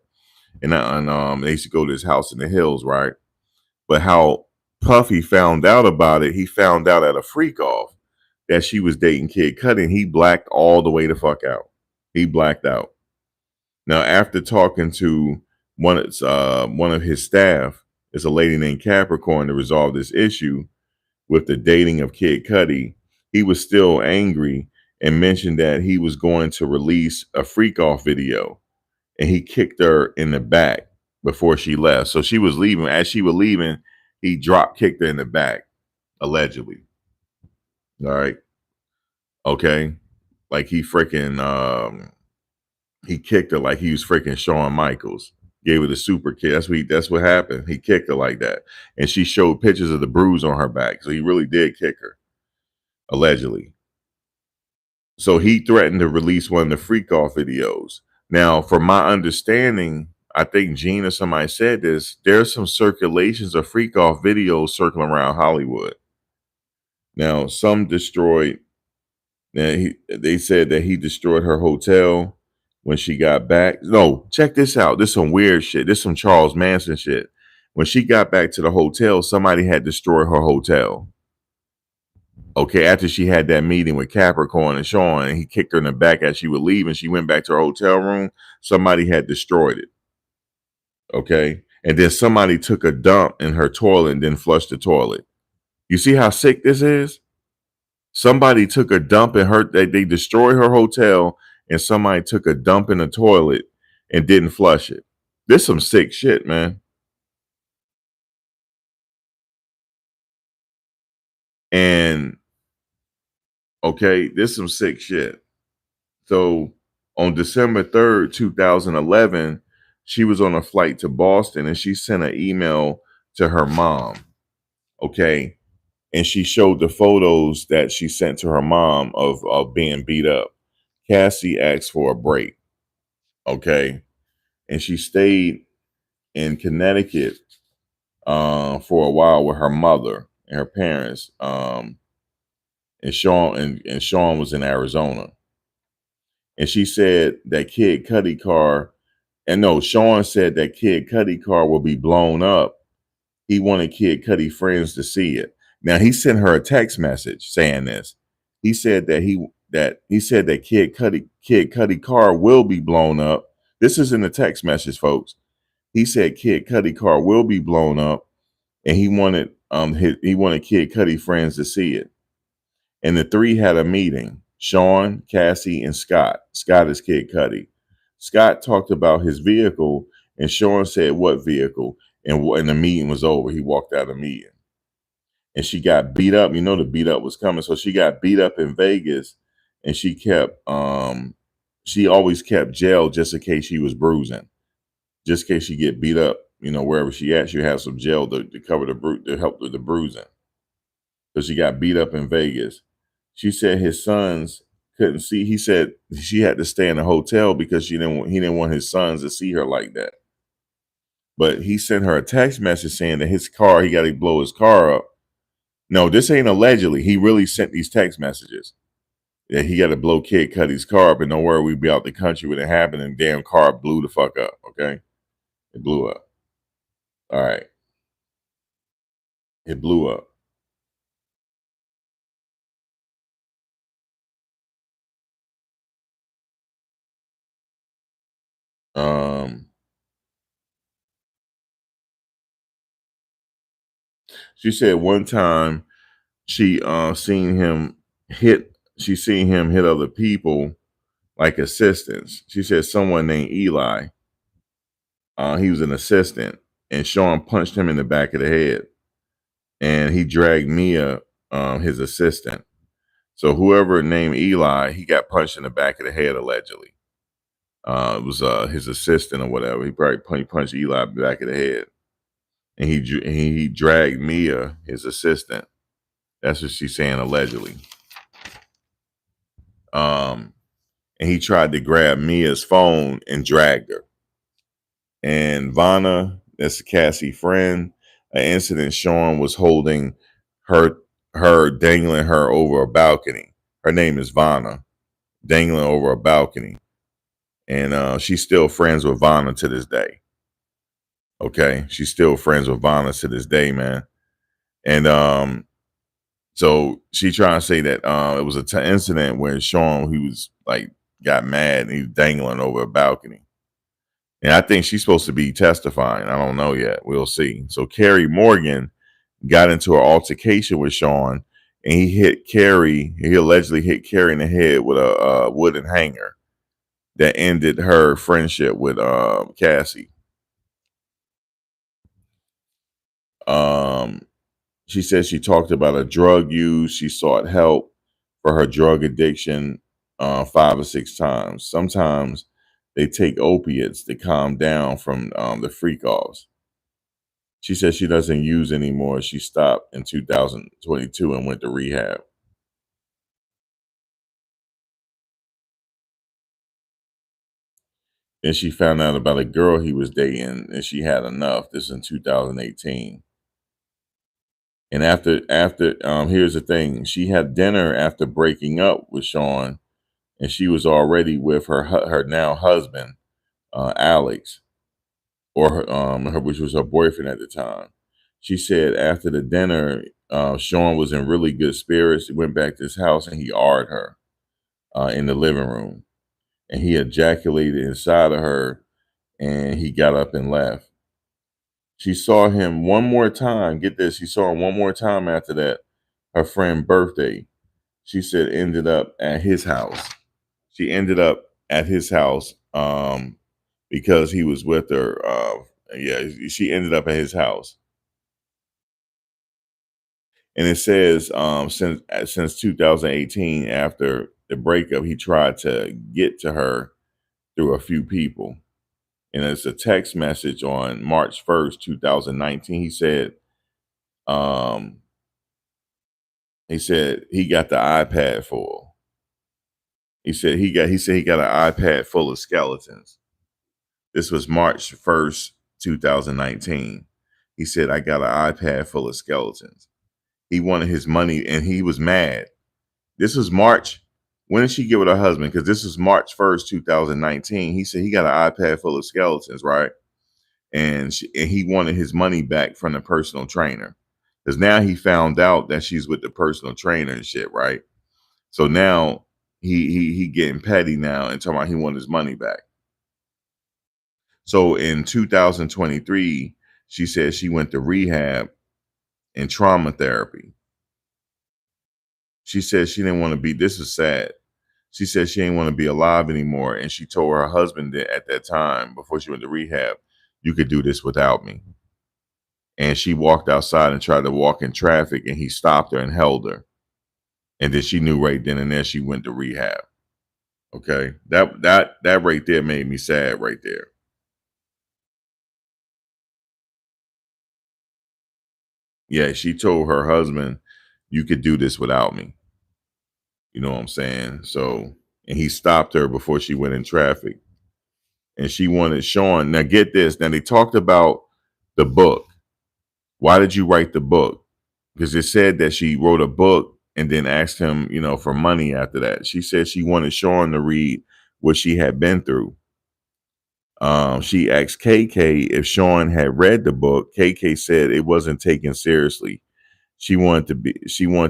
and they used to go to his house in the hills, right? But how Puffy found out about it, he found out at a freak off that she was dating Kid Cudi, and he blacked all the way the fuck out. He blacked out. Now, after talking to one of his staff, is a lady named Capricorn, to resolve this issue with the dating of Kid Cudi, he was still angry and mentioned that he was going to release a freak off video, and he kicked her in the back before she left. So she was leaving. As she was leaving, he drop kicked her in the back, allegedly. All right. Okay. Like he kicked her like he was freaking Shawn Michaels. Gave her the super kick. That's what happened. He kicked her like that. And she showed pictures of the bruise on her back. So he really did kick her, allegedly. So he threatened to release one of the freak off videos. Now, from my understanding, I think Gene or somebody said this, there's some circulations of freak off videos circling around Hollywood. Now, some destroyed. Now, they said that he destroyed her hotel when she got back. No, check this out. This is some weird shit. This is some Charles Manson shit. When she got back to the hotel, somebody had destroyed her hotel. Okay, after she had that meeting with Capricorn and Sean, and he kicked her in the back as she would leave, and she went back to her hotel room, somebody had destroyed it. Okay, and then somebody took a dump in her toilet and then flushed the toilet. You see how sick this is? Somebody took a dump in her. They destroyed her hotel, and somebody took a dump in the toilet and didn't flush it. This some sick shit, man. And okay, this some sick shit. So on December 3rd, 2011, she was on a flight to Boston, and she sent an email to her mom. Okay. And she showed the photos that she sent to her mom of being beat up. Cassie asked for a break. Okay. And she stayed in Connecticut for a while with her mother and her parents. And Sean was in Arizona. And she said that Kid Cudi car, and no, Sean said that Kid Cudi car will be blown up. He wanted Kid Cudi friends to see it. Now he sent her a text message saying this. He said that Kid Cudi car will be blown up. This is in the text message, folks. He said Kid Cudi car will be blown up, and he wanted Kid Cudi friends to see it. And the three had a meeting. Sean, Cassie, and Scott. Scott is Kid Cudi. Scott talked about his vehicle, and Sean said, "What vehicle?" And the meeting was over. He walked out of the meeting, and she got beat up. You know the beat up was coming, so she got beat up in Vegas, and she always kept gel just in case she was bruising, just in case she get beat up. You know, wherever she at, she had some gel to cover to help with the bruising. So she got beat up in Vegas. She said his sons couldn't see. He said she had to stay in a hotel because he didn't want his sons to see her like that. But he sent her a text message saying that he got to blow his car up. No, this ain't allegedly. He really sent these text messages that he got to blow Kid Cudi's car up, and don't worry, we'd be out the country when it happened, and damn car blew the fuck up. Okay, it blew up. All right, it blew up. Um, She said one time she seen him hit other people like assistants. She said someone named Eli, he was an assistant, and Sean punched him in the back of the head, and he dragged Mia, his assistant. So whoever named Eli, he got punched in the back of the head allegedly. It was his assistant or whatever. He probably punched Eli in the back of the head, and he dragged Mia, his assistant. That's what she's saying allegedly. And he tried to grab Mia's phone and dragged her. And Vanna, that's Cassie friend, an incident Sean was holding her dangling her over a balcony. Her name is Vanna, dangling over a balcony. And she's still friends with Vanna to this day. Okay. She's still friends with Vanna to this day, man. And so she trying to say that it was an incident where Sean, he was like, got mad and he was dangling over a balcony. And I think she's supposed to be testifying. I don't know yet. We'll see. So Carrie Morgan got into an altercation with Sean, and he allegedly hit Carrie in the head with a wooden hanger that ended her friendship with Cassie. Um, she said she talked about a drug use. She sought help for her drug addiction 5 or 6 times. Sometimes they take opiates to calm down from the freak offs. She says she doesn't use anymore. She stopped in 2022 and went to rehab. Then she found out about a girl he was dating and she had enough. This is in 2018. And after here's the thing. She had dinner after breaking up with Sean, and she was already with her now husband, Alex, or which was her boyfriend at the time. She said after the dinner, Sean was in really good spirits. He went back to his house and he R''d her in the living room, and he ejaculated inside of her, and he got up and left. She saw him one more time. Get this, she saw him one more time after that. Her friend's birthday. She said ended up at his house. She ended up at his house because he was with her. Yeah, she ended up at his house. And it says since 2018, after the breakup, he tried to get to her through a few people. And it's a text message on March 1st, 2019. Um, he said he got the iPad full. He said he got an iPad full of skeletons. This was March 1st, 2019. He said, I got an iPad full of skeletons. He wanted his money and he was mad. This was March. When did she get with her husband? Because this was March 1st, 2019. He said he got an iPad full of skeletons, right? And he wanted his money back from the personal trainer. Because now he found out that she's with the personal trainer and shit, right? So now he getting petty now and talking about he wanted his money back. So in 2023, she said she went to rehab and trauma therapy. She said she didn't want to be, this is sad. She said she didn't want to be alive anymore. And she told her husband that at that time, before she went to rehab, you could do this without me. And she walked outside and tried to walk in traffic, and he stopped her and held her. And then she knew right then and there she went to rehab. Okay. That right there made me sad right there. Yeah, she told her husband, you could do this without me. You know what I'm saying? So, and he stopped her before she went in traffic. And she wanted Sean. Now, get this. Now, they talked about the book. Why did you write the book? Because it said that she wrote a book and then asked him, for money after that. She said she wanted Sean to read what she had been through. She asked KK if Sean had read the book. KK said it wasn't taken seriously. She wanted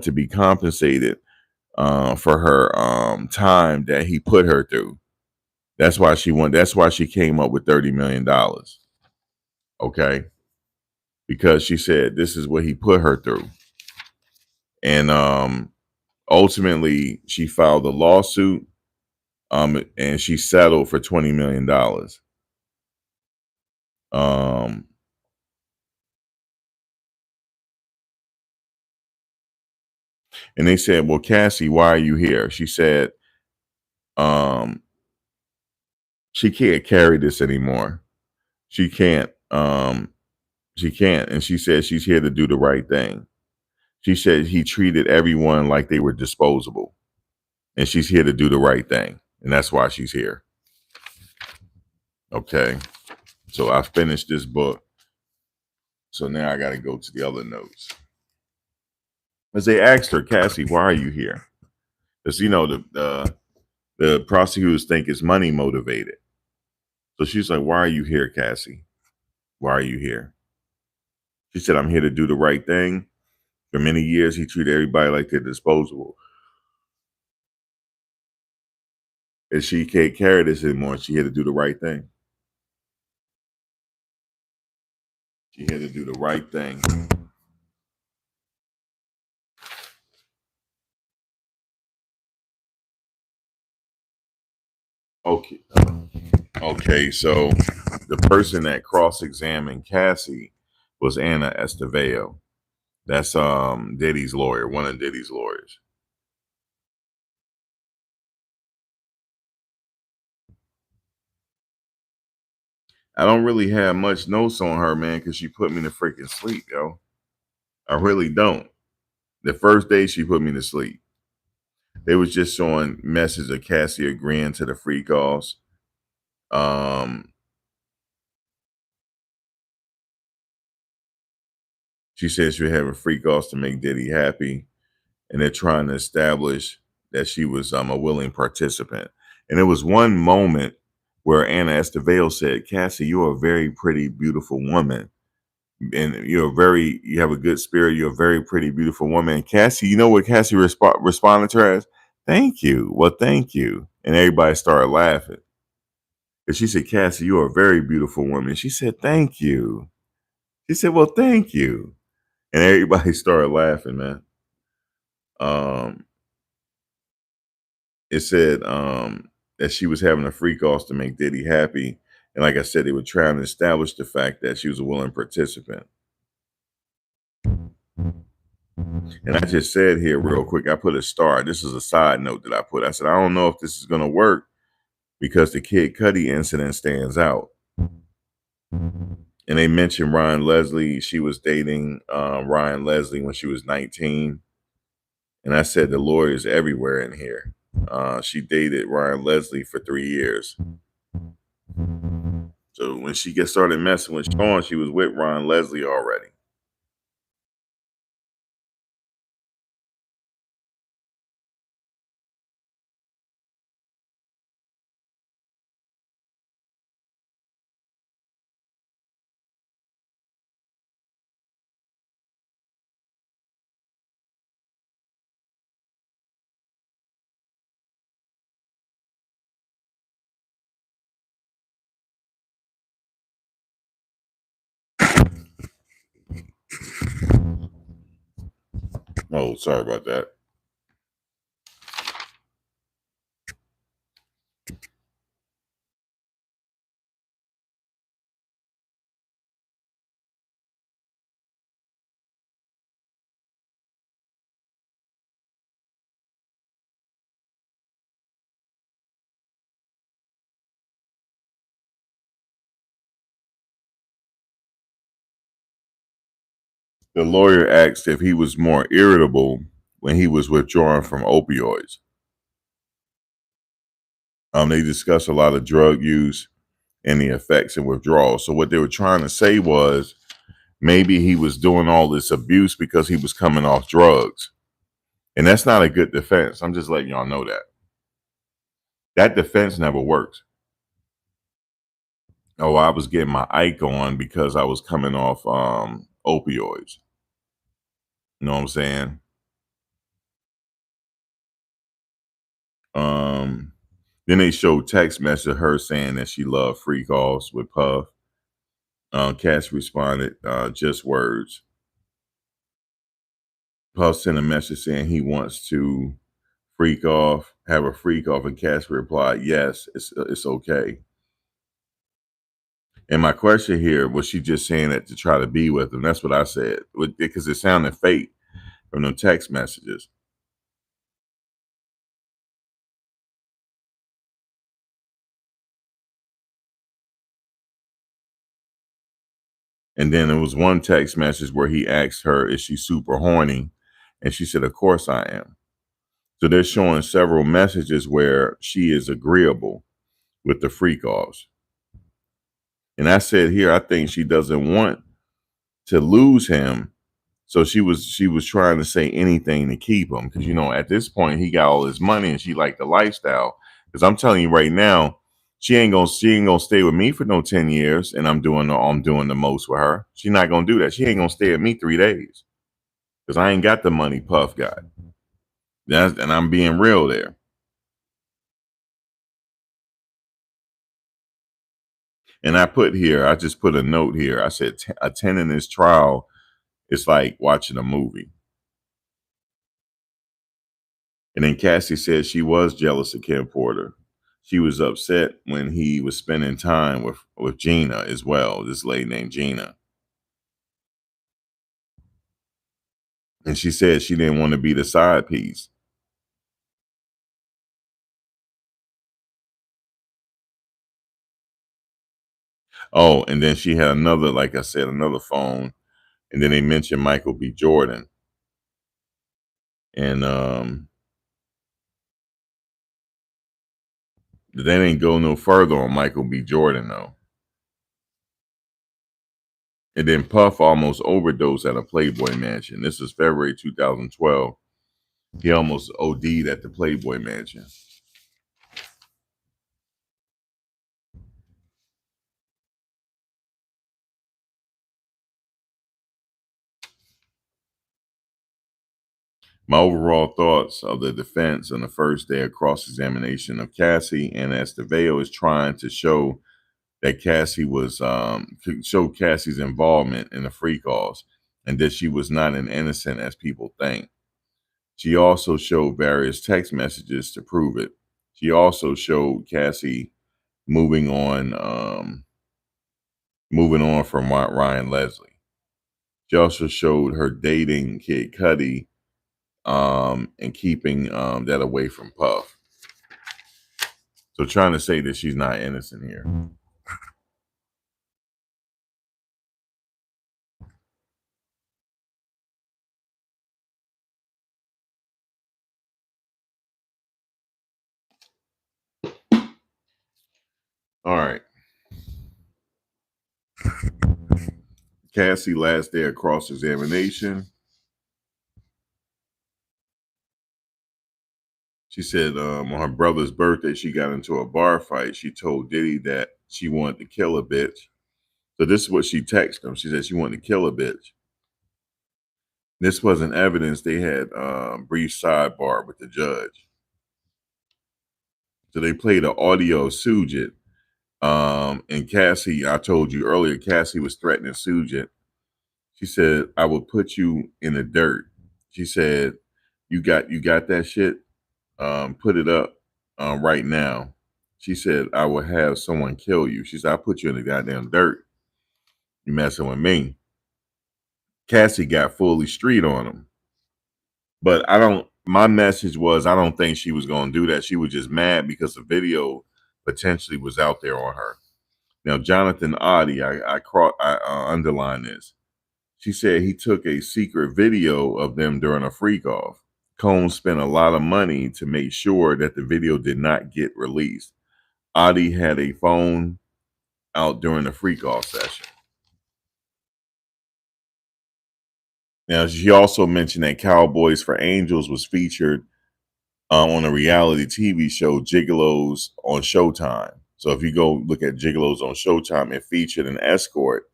to be compensated for her time that he put her through. That's why she came up with $30 million. Okay. because she said this is what he put her through. And ultimately she filed a lawsuit, and she settled for $20 million. Um, and they said, "Well, Cassie, why are you here?" She said, um, she can't carry this anymore. She can't. She can't. And she said she's here to do the right thing. She said he treated everyone like they were disposable, and she's here to do the right thing, and that's why she's here. Okay, so I finished this book. So now I got to go to the other notes. As they asked her, Cassie, why are you here? Because the prosecutors think it's money motivated. So she's like, "Why are you here, Cassie? Why are you here?" She said, "I'm here to do the right thing. For many years, he treated everybody like they're disposable. And she can't carry this anymore. She had to do the right thing. She had to do the right thing." Okay. Okay, so the person that cross-examined Cassie was Anna Estevao. That's Diddy's lawyer, one of Diddy's lawyers. I don't really have much notes on her, man, because she put me to freaking sleep, yo. I really don't. The first day she put me to sleep. They was just showing messages of Cassie agreeing to the free calls. Um, she said she was having free calls to make Diddy happy, and they're trying to establish that she was a willing participant. And there was one moment where Anna Estevao said, "Cassie, you're a very pretty, beautiful woman. And you have a good spirit. You're a very pretty, beautiful woman." And Cassie, you know what Cassie responded to her as? "Thank you. Well, thank you." And everybody started laughing. And she said, "Cassie, you're a very beautiful woman." She said, "Thank you." She said, "Well, thank you." And everybody started laughing, man. Um, it said that she was having a free calls to make Diddy happy. And like I said, they were trying to establish the fact that she was a willing participant. And I just said here real quick, I put a star. This is a side note that I put. I said, I don't know if this is going to work because the Kid Cudi incident stands out. And they mentioned Ryan Leslie. She was dating Ryan Leslie when she was 19. And I said, the lawyer is everywhere in here. She dated Ryan Leslie for 3 years. So when she started messing with Sean, she was with Ryan Leslie already. Oh, sorry about that. The lawyer asked if he was more irritable when he was withdrawing from opioids. They discussed a lot of drug use and the effects and withdrawal. So what they were trying to say was maybe he was doing all this abuse because he was coming off drugs. And that's not a good defense. I'm just letting y'all know that. That defense never works. Oh, I was getting my Ike on because I was coming off opioids. You know what I'm saying? Um, then they showed text message of her saying that she loved free calls with Puff. Cass responded, just words. Puff sent a message saying he wants to freak off, have a freak off, and Cass replied, yes, it's okay. And my question here, was she just saying that to try to be with him? That's what I said, because it sounded fake from the text messages. And then there was one text message where he asked her, is she super horny? And she said, of course I am. So they're showing several messages where she is agreeable with the freak offs. And I said here, I think she doesn't want to lose him. So she was trying to say anything to keep him. Because, at this point he got all his money and she liked the lifestyle. Because I'm telling you right now, she ain't gonna stay with me for no 10 years and I'm doing the most with her. She not gonna do that. She ain't gonna stay at me 3 days. Because I ain't got the money Puff got. And I'm being real there. And I just put a note here. I said, attending this trial is like watching a movie. And then Cassie said she was jealous of Kim Porter. She was upset when he was spending time with Gina as well, this lady named Gina. And she said she didn't want to be the side piece. Oh, and then she had another, like I said, another phone. And then they mentioned Michael B. Jordan. And they didn't go no further on Michael B. Jordan, though. And then Puff almost overdosed at a Playboy Mansion. This is February 2012. He almost OD'd at the Playboy Mansion. My overall thoughts of the defense on the first day of cross-examination of Cassie, and as DeVeo is trying to show that Cassie was show Cassie's involvement in the freak offs and that she was not as innocent as people think. She also showed various text messages to prove it. She also showed Cassie moving on from Ryan Leslie. She also showed her dating Kid Cudi and keeping that away from Puff. So trying to say that she's not innocent here. All right. Cassie last day of cross-examination. She said on her brother's birthday, she got into a bar fight. She told Diddy that she wanted to kill a bitch. So this is what she texted him. She said she wanted to kill a bitch. This wasn't evidence. They had brief sidebar with the judge. So they played an audio Sujit. And Cassie, I told you earlier, Cassie was threatening Sujit. She said, I will put you in the dirt. She said, you got that shit? Put it up right now. She said, I will have someone kill you. She said, I'll put you in the goddamn dirt. You messing with me. Cassie got fully street on him. But my message was, I don't think she was going to do that. She was just mad because the video potentially was out there on her. Now, Jonathan Oddie, I underlined this. She said he took a secret video of them during a freak off. Combs spent a lot of money to make sure that the video did not get released. Oddie had a phone out during the freak off session. Now, she also mentioned that Cowboys for Angels was featured on a reality TV show, Gigolos on Showtime. So if you go look at Gigolos on Showtime, it featured an escort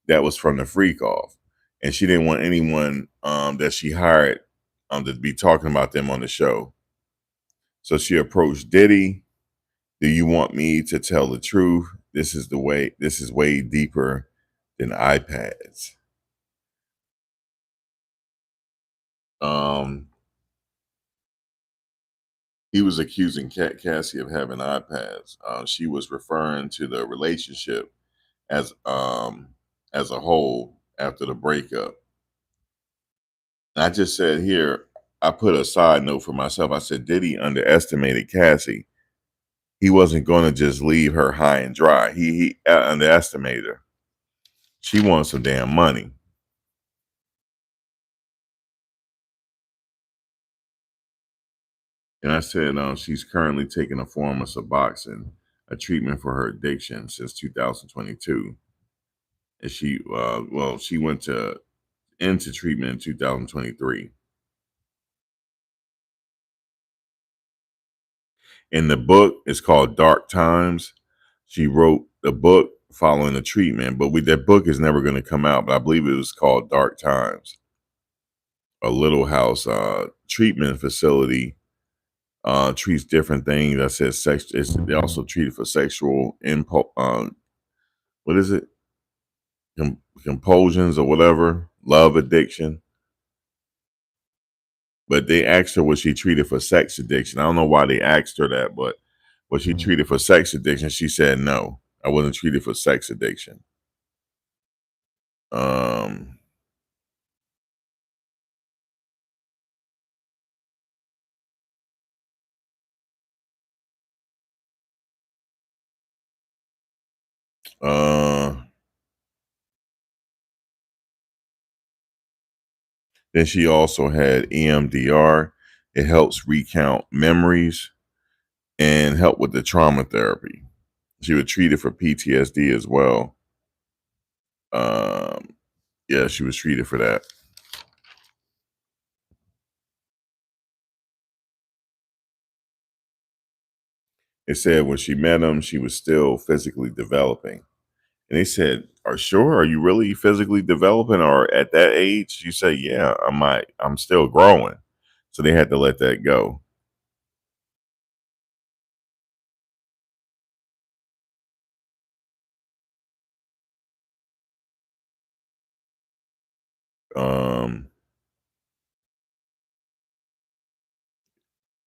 that was from the freak off. And she didn't want anyone that she hired to be talking about them on the show. So she approached Diddy. Do you want me to tell the truth? This is way deeper than iPads. Um, he was accusing Cassie of having iPads. She was referring to the relationship as a whole after the breakup. And I just said here, I put a side note for myself. I said Diddy underestimated Cassie. He wasn't going to just leave her high and dry. He underestimated her. She wants some damn money. And I said she's currently taking a form of Suboxone, a treatment for her addiction since 2022. And she went to into treatment in 2023. In the book, it's called Dark Times. She wrote the book following the treatment, but that book is never going to come out. But I believe it was called Dark Times. A Little House treatment facility treats different things. I said sex. They also treat it for sexual impulse. What is it? Compulsions or whatever. Love addiction. But they asked her was she treated for sex addiction. I don't know why they asked her that, but was she treated for sex addiction? She said no. I wasn't treated for sex addiction. Um. Uh. Then she also had EMDR. It helps recount memories and help with the trauma therapy. She was treated for PTSD as well. Um, yeah, she was treated for that. It said when she met him, she was still physically developing. And they said, "Are sure? Are you really physically developing? Or at that age?" She said, "Yeah, I'm still growing." So they had to let that go. Um,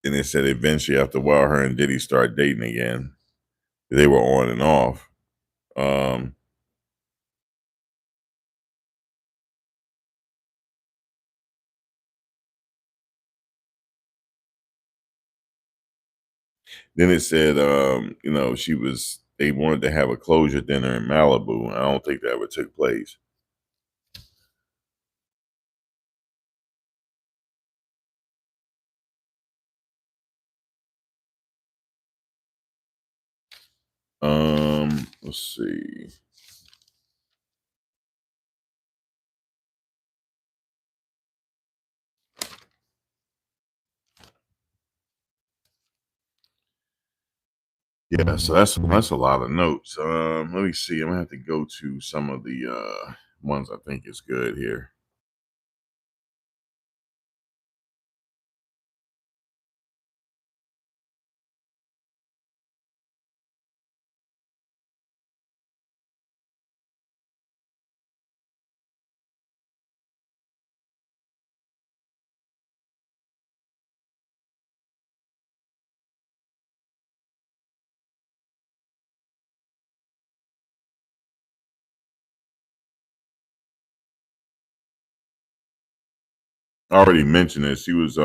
and they said eventually, after a while, her and Diddy started dating again. They were on and off. Um, then it said, they wanted to have a closure dinner in Malibu. I don't think that ever took place. Let's see. Yeah, so that's a lot of notes. Let me see. I'm gonna have to go to some of the ones I think is good here. I already mentioned it. She was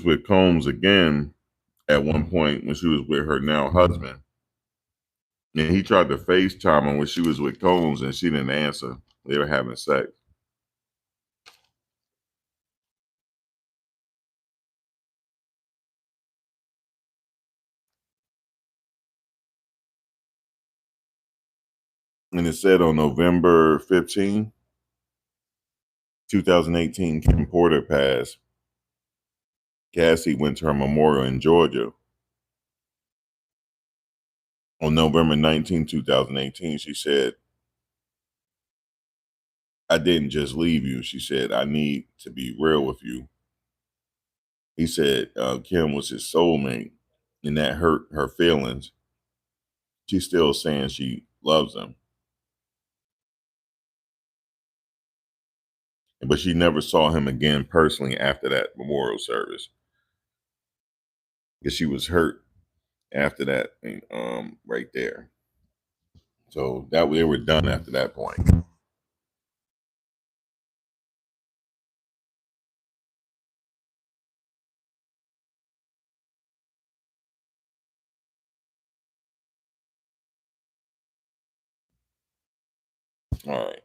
with Combs again at one point when she was with her now husband. And he tried to FaceTime her when she was with Combs and she didn't answer. They were having sex. And it said on November 15, 2018, Kim Porter passed. Cassie went to her memorial in Georgia. On November 19, 2018, she said, "I didn't just leave you." She said, "I need to be real with you." He said Kim was his soulmate, and that hurt her feelings. She's still saying she loves him. but she never saw him again personally after that memorial service because she was hurt after that, right there. So that they were done after that point. All right.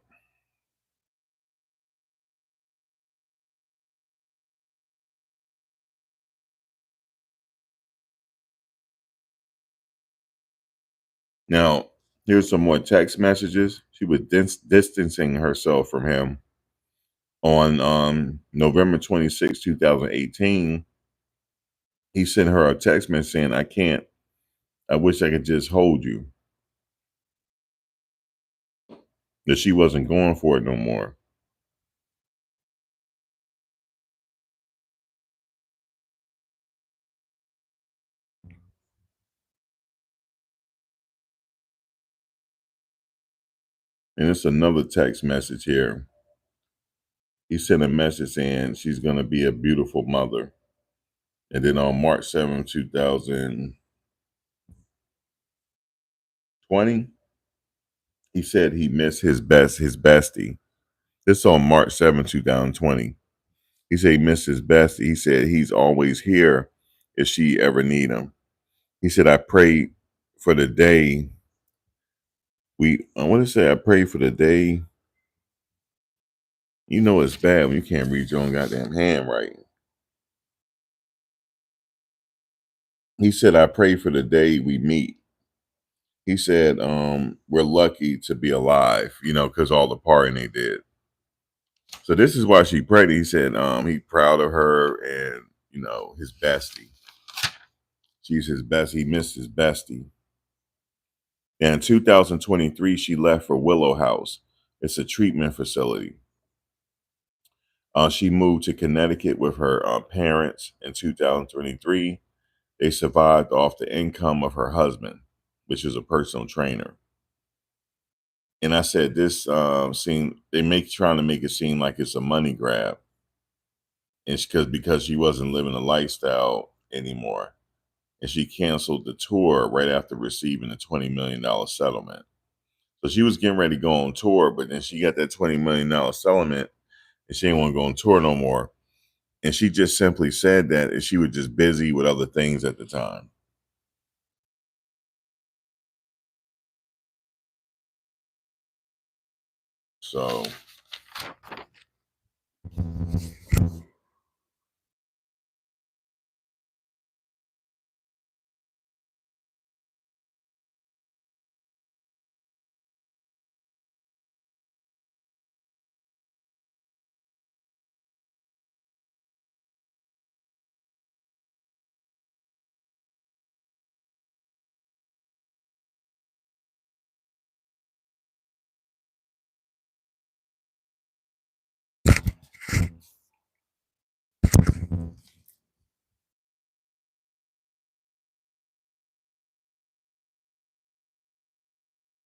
Now, here's some more text messages. She was distancing herself from him on November 26, 2018. He sent her a text message saying, I can't, I wish I could just hold you. That she wasn't going for it no more. And it's another text message here. He sent a message saying she's going to be a beautiful mother. And then on March 7th, 2020, he said he missed his bestie. This on March 7th, 2020. He said he missed his bestie. He said he's always here if she ever need him. He said, I pray for the day I want to say I pray for the day. You know it's bad when you can't read your own goddamn handwriting. He said, I pray for the day we meet. He said, we're lucky to be alive, because all the partying they did. So this is why she prayed. He said, he's proud of her and, his bestie. She's his best. He missed his bestie. And in 2023, she left for Willow House. It's a treatment facility. She moved to Connecticut with her parents in 2023. They survived off the income of her husband, which is a personal trainer. And I said this trying to make it seem like it's a money grab. It's because she wasn't living a lifestyle anymore. And she canceled the tour right after receiving a $20 million settlement. So she was getting ready to go on tour, but then she got that $20 million settlement and she didn't want to go on tour no more. And she just simply said that she was just busy with other things at the time. So,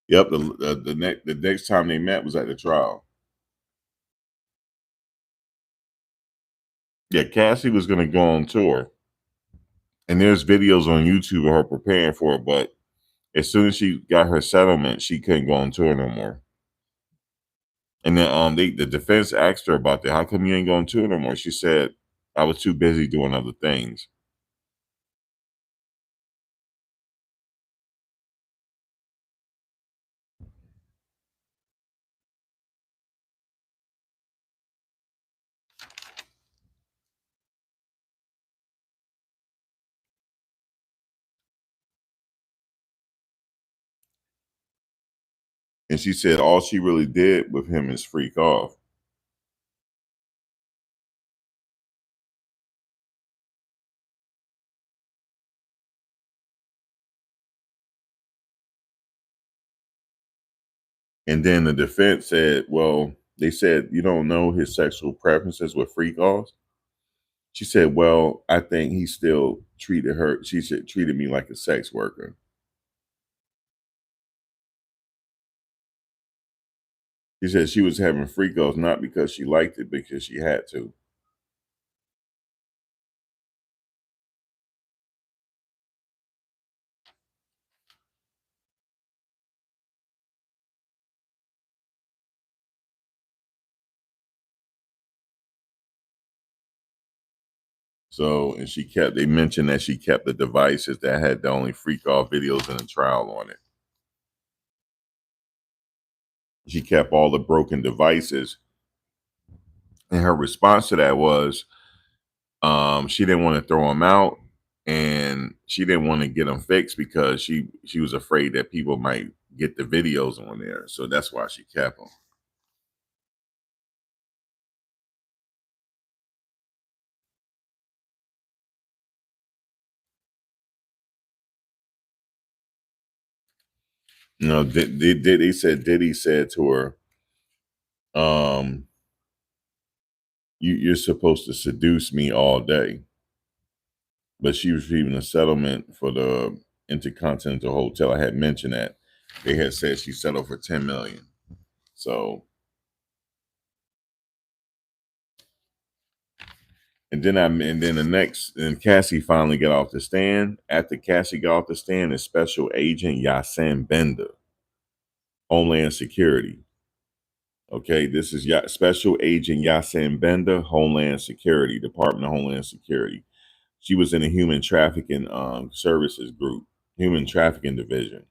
yep, the next time they met was at the trial. Yeah, Cassie was going to go on tour. And there's videos on YouTube of her preparing for it, but as soon as she got her settlement, she couldn't go on tour no more. And then the defense asked her about that. How come you ain't going on tour no more? She said, I was too busy doing other things. And she said all she really did with him is freak off. And then the defense said, well, they said, you don't know his sexual preferences with freak offs. She said, well, I think he still treated her. She said, treated me like a sex worker. She said she was having freak offs not because she liked it, because she had to. So, and they mentioned that she kept the devices that had the only freak off videos in the trial on it. She kept all the broken devices. And her response to that was she didn't want to throw them out and she didn't want to get them fixed because she was afraid that people might get the videos on there. So that's why she kept them. You know, Diddy said to her, um, you're supposed to seduce me all day. But she was receiving a settlement for the Intercontinental Hotel. I had mentioned that. They had said she settled for 10 million. So, and then the next, and Cassie finally got off the stand. After Cassie got off the stand, is Special Agent Yasin Bender, Homeland Security. Okay, this is Special Agent Yasin Bender, Homeland Security, Department of Homeland Security. She was in a human trafficking services group, human trafficking division,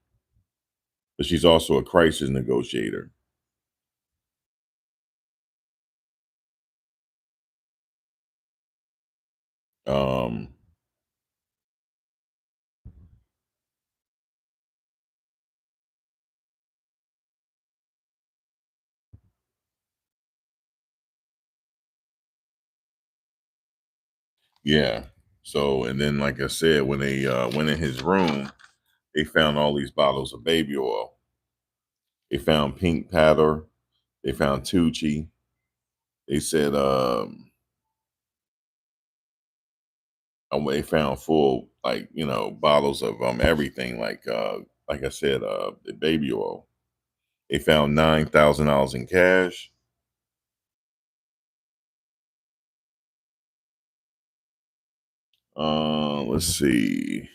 but she's also a crisis negotiator. Um, yeah. So, and then, like I said, when they went in his room, they found all these bottles of baby oil. They found pink powder. They found Tucci. They said they found full bottles of everything like I said the baby oil. They found $9,000 in cash. Let's see.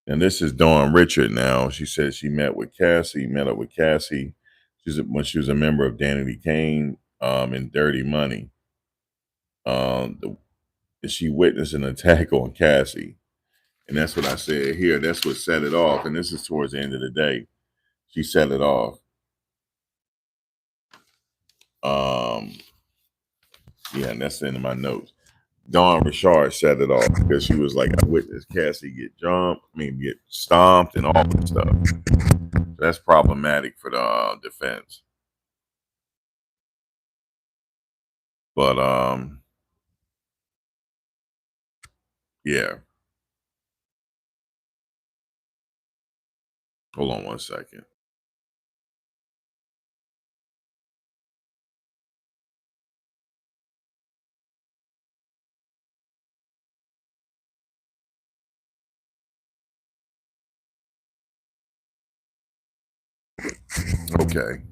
And this is Dawn Richard now. She said she met up with Cassie. When she was a member of Danity Kane in Dirty Money. The, she witnessed an attack on Cassie. And that's what I said here. That's what set it off. And this is towards the end of the day. She set it off. Um, yeah, and that's the end of my notes. Dawn Richard set it off because she was like, I witnessed Cassie get stomped and all that stuff. So that's problematic for the defense. But yeah. Hold on one second. Okay.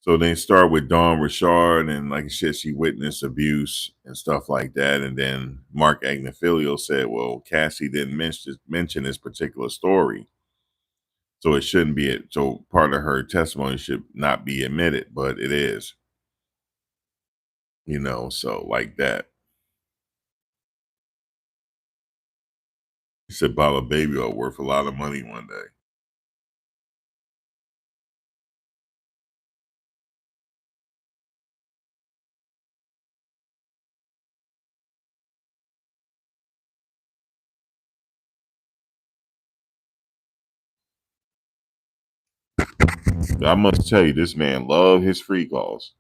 So they start with Dawn Richard, and like I said, she witnessed abuse and stuff like that. And then Mark Agnifilio said, "Well, Cassie didn't mention this particular story, so it shouldn't be it. So part of her testimony should not be admitted, but it is, So like that." He said, "Bottle of baby oil worth a lot of money one day." But I must tell you, this man loved his free calls.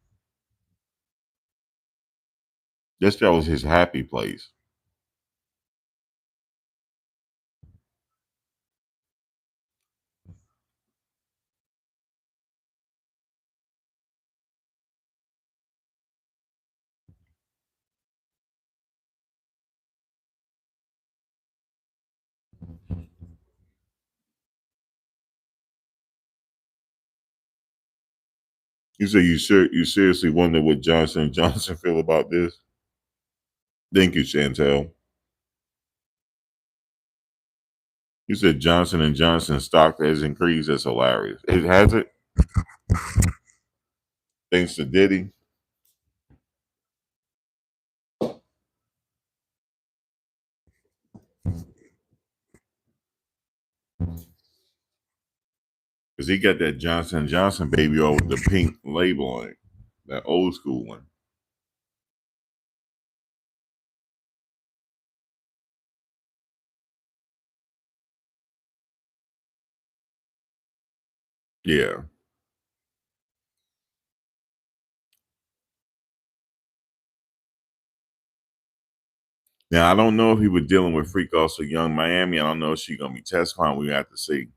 This guy was his happy place. You say you seriously wonder what Johnson and Johnson feel about this? Thank you, Chantel. You said Johnson and Johnson stock has increased. That's hilarious. It has it, thanks to Diddy. Because he got that Johnson and Johnson baby oil with the pink label on it. That old school one. Yeah. Now I don't know if he was dealing with Freak Also Young Miami. I don't know if she's gonna be testifying. We have to see.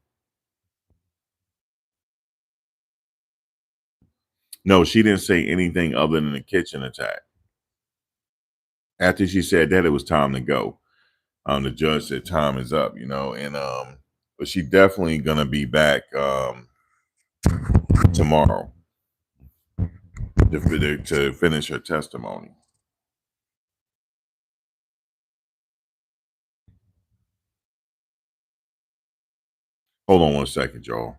No, she didn't say anything other than the kitchen attack. After she said that, it was time to go. The judge said time is up, and but she definitely gonna be back tomorrow to finish her testimony. Hold on one second, y'all.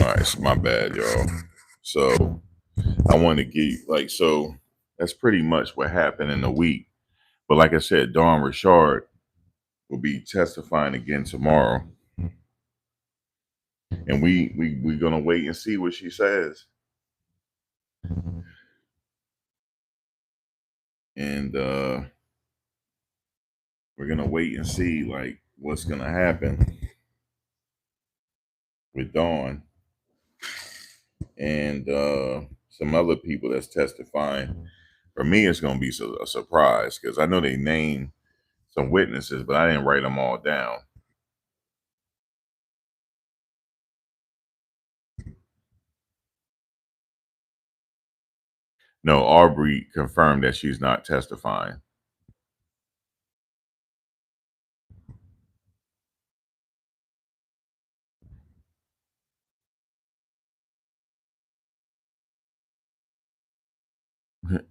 All right, so my bad, y'all. So I want to get so that's pretty much what happened in the week. But like I said, Dawn Richard will be testifying again tomorrow, and we're gonna wait and see what she says. And we're gonna wait and see what's gonna happen with Dawn and some other people that's testifying. For me, it's gonna be a surprise because I know they named some witnesses, but I didn't write them all down. No, Aubrey confirmed that she's not testifying.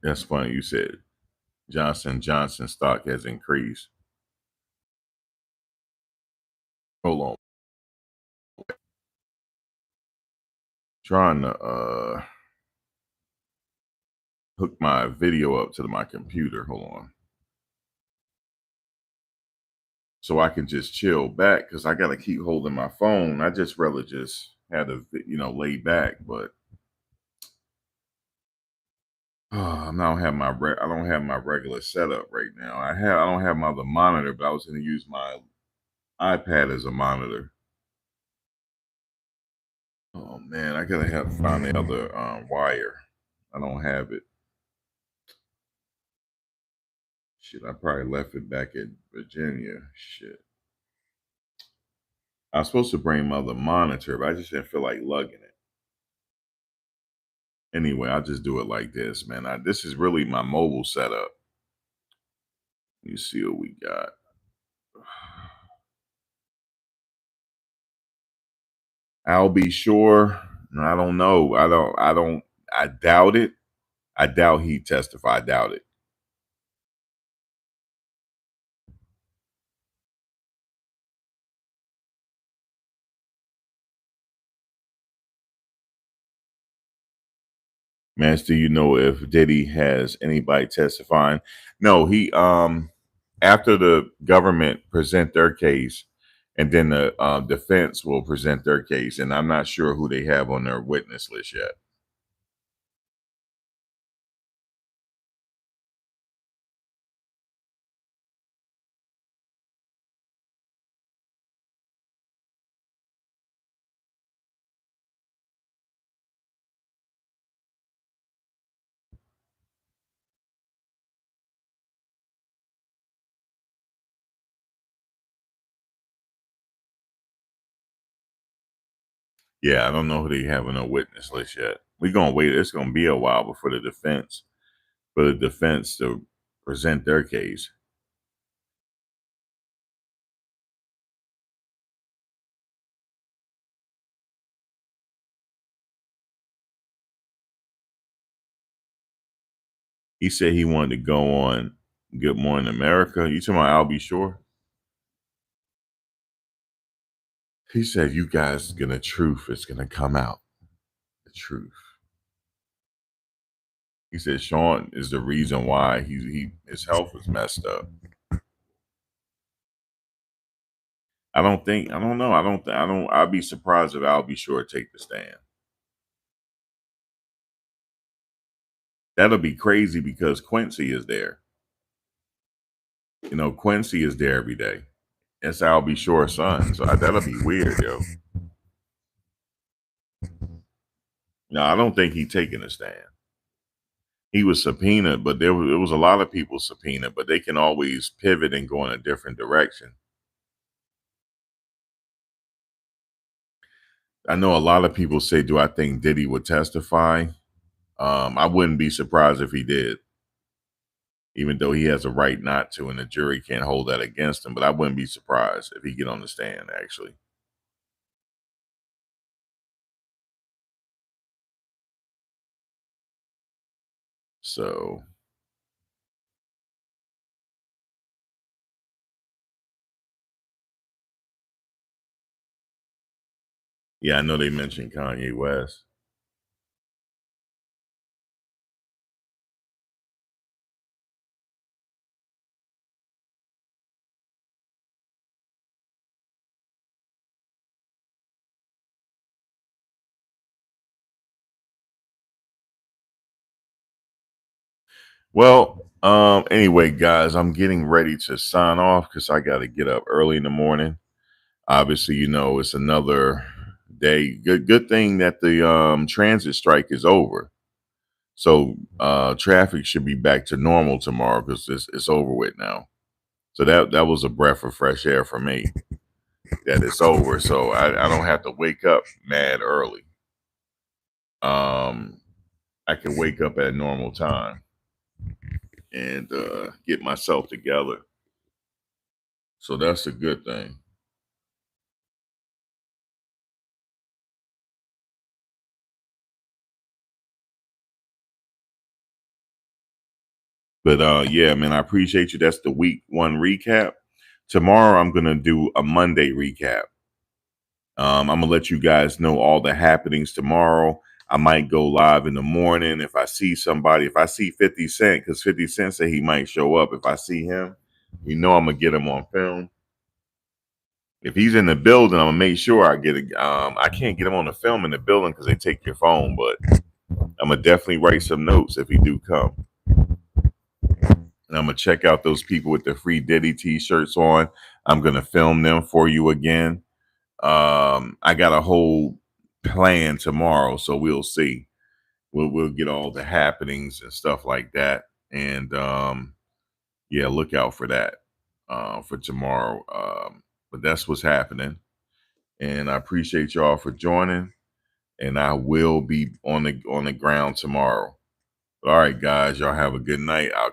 That's funny. You said Johnson stock has increased. Hold on. Trying to hook my video up to my computer. Hold on. So I can just chill back because I got to keep holding my phone. I just rather just had to, lay back. But I don't have I don't have my regular setup right now. I don't have my other monitor, but I was going to use my iPad as a monitor. Oh man, I gotta have find the other wire. I don't have it. Shit, I probably left it back in Virginia. Shit. I was supposed to bring my other monitor, but I just didn't feel like lugging it. Anyway, I'll just do it like this, man. This is really my mobile setup. You see what we got. I'll be sure. I don't know. I doubt it. I doubt he testified. I doubt it. Man, do you know if Diddy has anybody testifying? No, he after the government present their case, and then the defense will present their case, and I'm not sure who they have on their witness list yet. Yeah, I don't know who they have on their witness list yet. We're gonna wait. It's gonna be a while before for the defense to present their case. He said he wanted to go on Good Morning America. You talking about Albie Shore? He said, "You guys gonna truth is gonna come out. The truth." He said Sean is the reason why his health was messed up. I don't know. I'd be surprised if I'll be sure to take the stand. That'll be crazy because Quincy is there. Quincy is there every day. It's Al B. Shore's son. So that'll be weird, yo. No, I don't think he's taking a stand. He was subpoenaed, but there was a lot of people subpoenaed, but they can always pivot and go in a different direction. I know a lot of people say, do I think Diddy would testify? I wouldn't be surprised if he did, even though he has a right not to, and the jury can't hold that against him. But I wouldn't be surprised if he get on the stand, actually. So, yeah, I know they mentioned Kanye West. Well, anyway, guys, I'm getting ready to sign off because I got to get up early in the morning. Obviously, it's another day. Good thing that the transit strike is over. So traffic should be back to normal tomorrow because it's over with now. So that was a breath of fresh air for me that it's over. So I don't have to wake up mad early. I can wake up at a normal time and get myself together. So that's a good thing. But yeah, man, I appreciate you. That's the week one recap. Tomorrow I'm gonna do a Monday recap. I'm gonna let you guys know all the happenings tomorrow. I might go live in the morning if I see somebody. If I see 50 Cent, because 50 Cent said he might show up. If I see him, I'm gonna get him on film. If he's in the building, I'm gonna make sure I get it. I can't get him on the film in the building because they take your phone, but I'm gonna definitely write some notes if he do come. And I'm gonna check out those people with the free Diddy t-shirts on. I'm gonna film them for you again. I got a whole plan tomorrow, so we'll see. We'll get all the happenings and stuff like that. And yeah, look out for that for tomorrow. But that's what's happening. And I appreciate y'all for joining. And I will be on the ground tomorrow. All right, guys, y'all have a good night. I'll